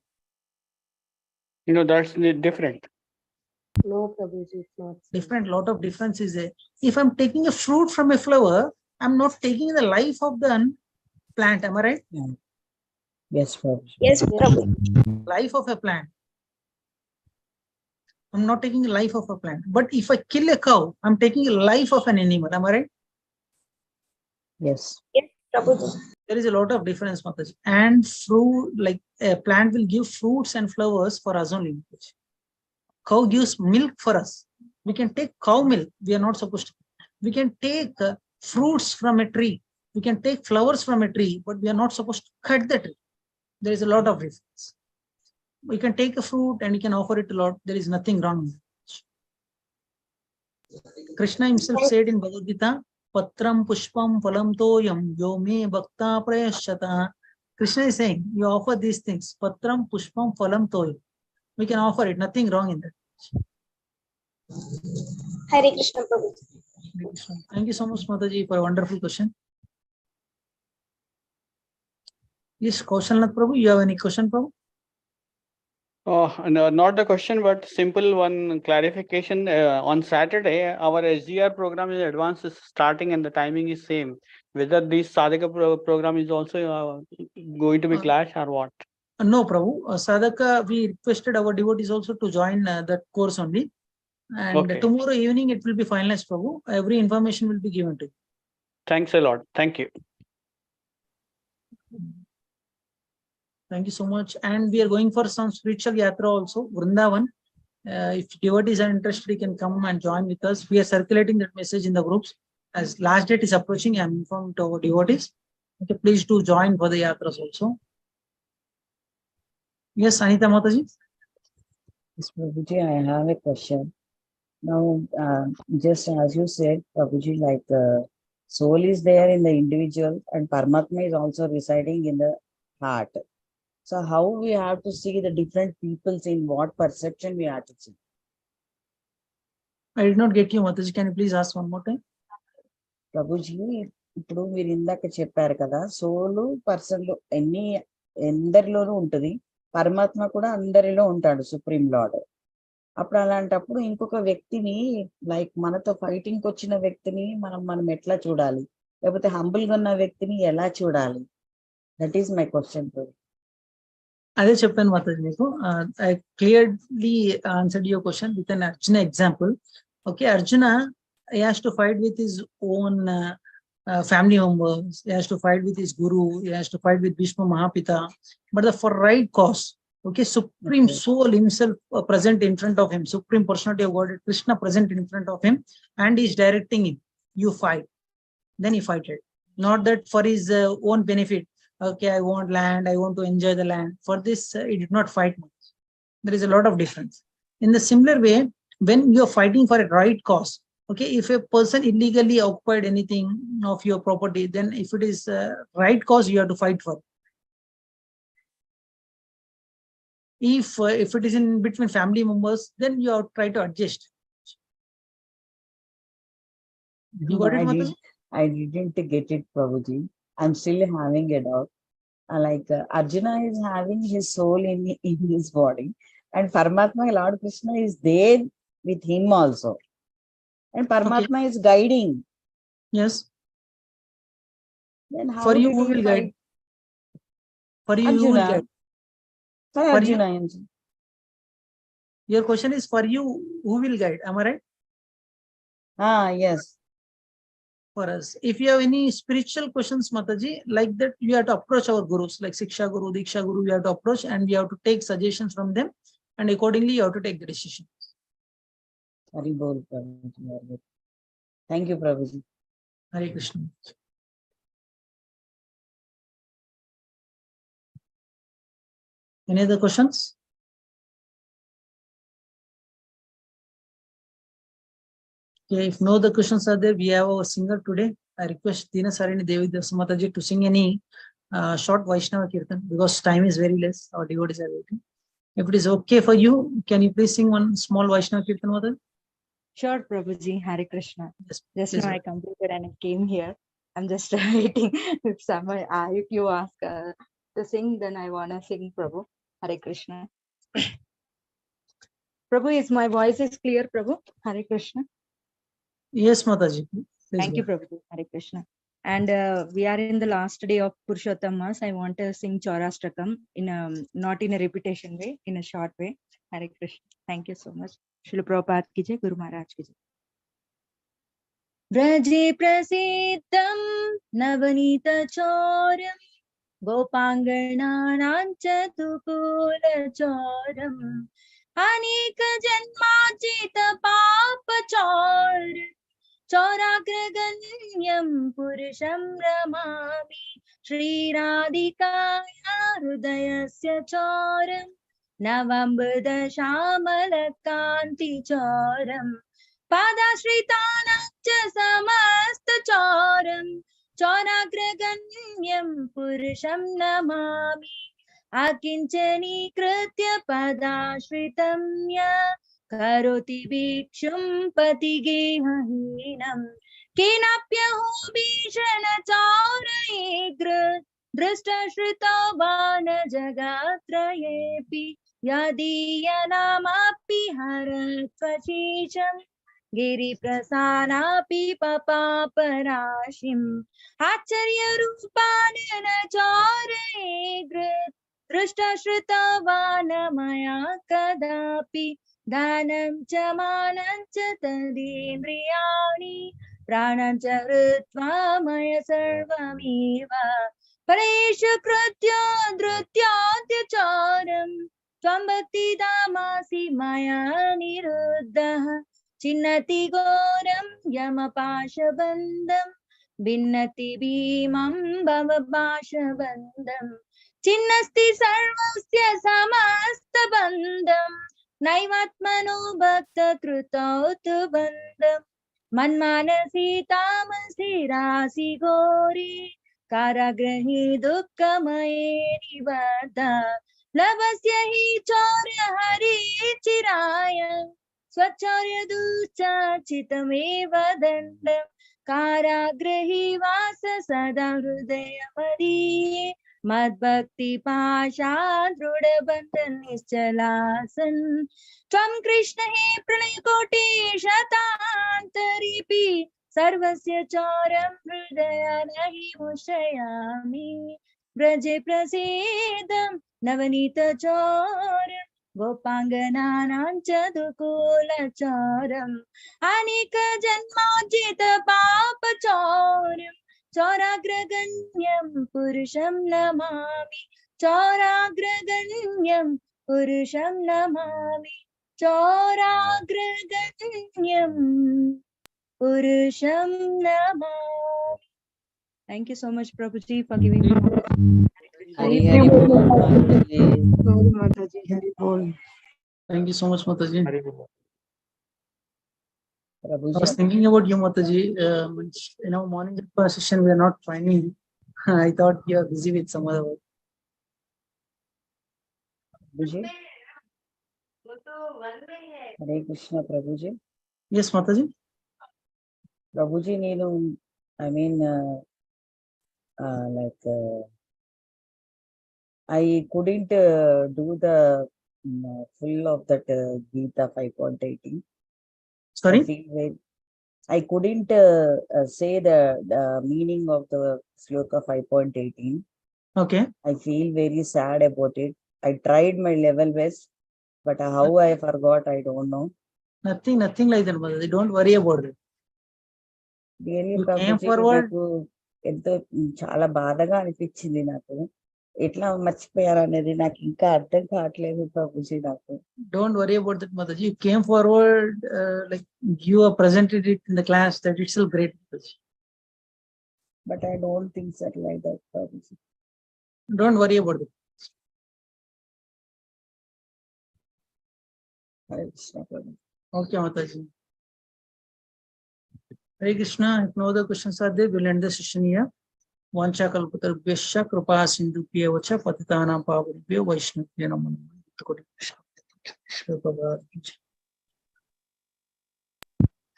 That's different. No, Prabhuji, it's not different. Lot of difference is there. If I'm taking a fruit from a flower, I'm not taking the life of the plant. Am I right? Yeah. Yes, Prabhuji. Yes, Prabhu. Life of a plant. I'm not taking the life of a plant. But if I kill a cow, I'm taking the life of an animal. Am I right? Yes. Yes, Prabhuji. There is a lot of difference, Mataji. And fruit, like a plant will give fruits and flowers for us only. Cow gives milk for us. We can take cow milk. We are not supposed to. We can take fruits from a tree. We can take flowers from a tree, but we are not supposed to cut the tree. There is a lot of difference. We can take a fruit and you can offer it to Lord. There is nothing wrong. Krishna himself said in Bhagavad Gita, Patram pushpam phalam toyam yo me bhakta prayashyata. Krishna is saying, you offer these things. Patram pushpam phalam toyam. We can offer it. Nothing wrong in that. Hare Krishna Prabhu. Thank you so much, Mataji, for a wonderful question. Yes, Kaushalnath Prabhu, you have any question, Prabhu? No, not the question, but simple one clarification. On Saturday, our SGR program is advanced is starting and the timing is same. Whether this Sadhaka program is also going to be clash or what? No, Prabhu. Sadhaka, we requested our devotees also to join that course only. And Okay. Tomorrow evening it will be finalized, Prabhu. Every information will be given to you. Thanks a lot. Thank you. Thank you so much. And we are going for some spiritual yatra also, Vrindavan. If devotees are interested, you can come and join with us. We are circulating that message in the groups. As last date is approaching, I am informed to our devotees. Okay, please do join for the yatras also. Yes, Anita Mataji. Yes, Prabhuji, I have a question. Now, just as you said, Prabhuji, like the soul is there in the individual and Paramatma is also residing in the heart. So how we have to see the different peoples, in what perception we have to see? I did not get you, Mataji. Can you please ask one more time? Prabhuji, ఇప్పుడు మీరు ఇందాక చెప్పారు కదా, సోలు పర్సన్లు ఎందరిలోనూ ఉంటుంది, పరమాత్మ కూడా అందరిలో ఉంటాడు, సుప్రీం లార్డ్. అప్పుడు అలాంటప్పుడు ఇంకొక వ్యక్తిని, లైక్ మనతో ఫైటింగ్ వచ్చిన వ్యక్తిని మనం ఎట్లా చూడాలి, లేకపోతే హంబుల్ గా ఉన్న వ్యక్తిని ఎలా చూడాలి? That is my question. అదే చెప్పాను మాతాజీ మీకు. I clearly answered your question with an Arjuna example. Okay, Arjuna, he has to fight with his own family members. He has to fight with his guru. He has to fight with Bhishma Mahapita. But for right cause. Okay, Supreme Soul himself present in front of him. Supreme Personality of God, Krishna present in front of him, and he is directing him. You fight. Then he fighted. not that for his own benefit. Okay, I want land, I want to enjoy the land. For this, he did not fight much. There is a lot of difference. In the similar way, when you are fighting for a right cause, okay, if a person illegally occupied anything of your property, then if it is right cause, you have to fight for. If it is in between family members, then you have to try to adjust. You got it, Mataji? I didn't get it, Prabhuji. I'm still having a doubt. Arjuna is having his soul in his body, and Paramatma, Lord Krishna, is there with him also. And Paramatma is guiding. Yes. Then how for you, did who he will fight? guide? For you, who will Arjuna. guide? For For you, Arjuna. your question is for you, who will guide? Am I right? Yes. For us, if you have any spiritual questions, Mataji, like that, you have to approach our gurus, like Siksha Guru, Diksha Guru, you have to approach and you have to take suggestions from them, and accordingly you have to take the decision. Hari Bol, Prabhuji. Thank you, Prabhuji. Hare Krishna. Any other questions? Okay, if no other questions are there, we have our singer today. I request Dina Sarini Devi Mataji to sing any short Vaishnava Kirtan, because time is very less. Our devotees are waiting. If it is okay for you, can you please sing one small Vaishnava Kirtan, Mataji? Sure, Prabhuji. Hare Krishna. Yes, Just please now go. I completed and I came here. I'm just waiting. If someone, if you ask to sing, then I wanna sing, Prabhu. Hare Krishna. Prabhu, is my voice is clear, Prabhu? Hare Krishna. Yes, Mataji. Please Thank go. you, Prabhu. Hare Krishna. And we are in the last day of Purushottam Mas. I want to sing Chaurashtakam in not in a repetition way, in a short way. Hare Krishna. Thank you so much. Srila Prabhupada ki jai, Guru Maharaj ki jai. Braje prasiddham navanita गोपांगणानां चतुकुलचौरम् अनेक जन्मार्जित पापचौर चौराग्रगण्यं पुरुषं रमामि श्रीराधिकाया हृदयस्य चौरम् नवम्बुदश्यामलकान्तिचौरम् पादाश्रितानां च समस्तचौरम् चौराग्रगण्यं पुरुषं नमामि आकिञ्चनीकृत्य पदाश्रितं य करोति भिक्षुं पतिगेहहीनं केनाप्यहो भीषणचौरैर्ग्र दृष्टश्रुतो वा न जगत्त्रयेऽपि यदीयनामपि हरत्वशेषम् गिरिप्रसानापि पपापराशिम् आश्चर्यरूपानेन चौरैर्ग्र दृष्टश्रुतवान् मया कदापि दानं च मानं च तदेन्द्रियाणि प्राणं च हृत्वा मय सर्वमेव परेषु कृत्यो धृत्याद्यचारम् त्वं भक्तिदामासि मया निरुद्धः चिन्नति घोरं यमपाशबन्धम् भिन्नति भीमं भवपाशबन्धम् चिन्नस्ति सर्वस्य समस्तबन्धम् नैवात्मनो भक्तकृतौ तु बन्धम् मन्मानसि तामसि रासि घोरे कारागृहे दुःखमये निबद्ध लभस्य हि चौर्य हरि चिराय स्वचौर्यदुश्चितमेव दण्डम् कारागृहे वास सदा हृदयमदीये मद्भक्तिपाशात् दृढबन्धन निश्चलासन् त्वं कृष्ण हे प्रणयकोटिशतान्तरीपि सर्वस्य चौरं हृदयान हि मुषयामि व्रजे प्रसीदं नवनीतचौरम् गोपाङ्गनानां चतुकुलचौरम् अनेक जन्मार्जित पापचौरम् चौराग्रगण्यं पुरुषं नमामि चौराग्रगण्यं पुरुषं नमामि चौराग्रगण्यं पुरुषं Namami Thank you so much, Prabhuji, for giving me. Hari Hari Bol Mataji. Bol Mataji, Hari Bol. Thank you so much, Mataji. I Prabhuji. was thinking about you, Mataji. Morning session we are not finding. I thought you are busy with some other work. Prabhuji. Hare Krishna, Prabhuji. Yes, Mataji. Prabhuji, నేను I mean, I couldn't do the full of that Gita 5.18. Sorry? I couldn't say the meaning of the sloka 5.18. Okay. I feel very sad about it. I tried my level best, but how I forgot, I don't know. Nothing like that, Mataji. Don't worry about it. Really, You came Prabhuji, forward. నాకు ఎంతో చాలా బాధగా అనిపించింది నాకు. ఎట్లా మర్చిపోయారు అనేది నాకు ఇంకా అర్థం కావట్లేదు ప్రభుజీ నాకు. Don't worry about that, Mataji. You came forward, like you have presented it in the class. That itself great, Mataji. But I don't think so like that, Prabhuji. Don't worry about it. Hare Krishna, Prabhuji. Okay, Mataji. Hare Krishna. If no other questions are there, we'll end the session here. Vancha kalpatarubhyascha kripa sindhubhyo vacha patitanam pavanebhyo vaishnavyo namo namaha. Hare Krishna.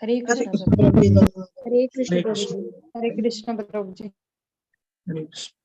Hare Krishna. Hare Krishna. Hare Krishna. Hare Krishna, Prabhuji. Hare Krishna.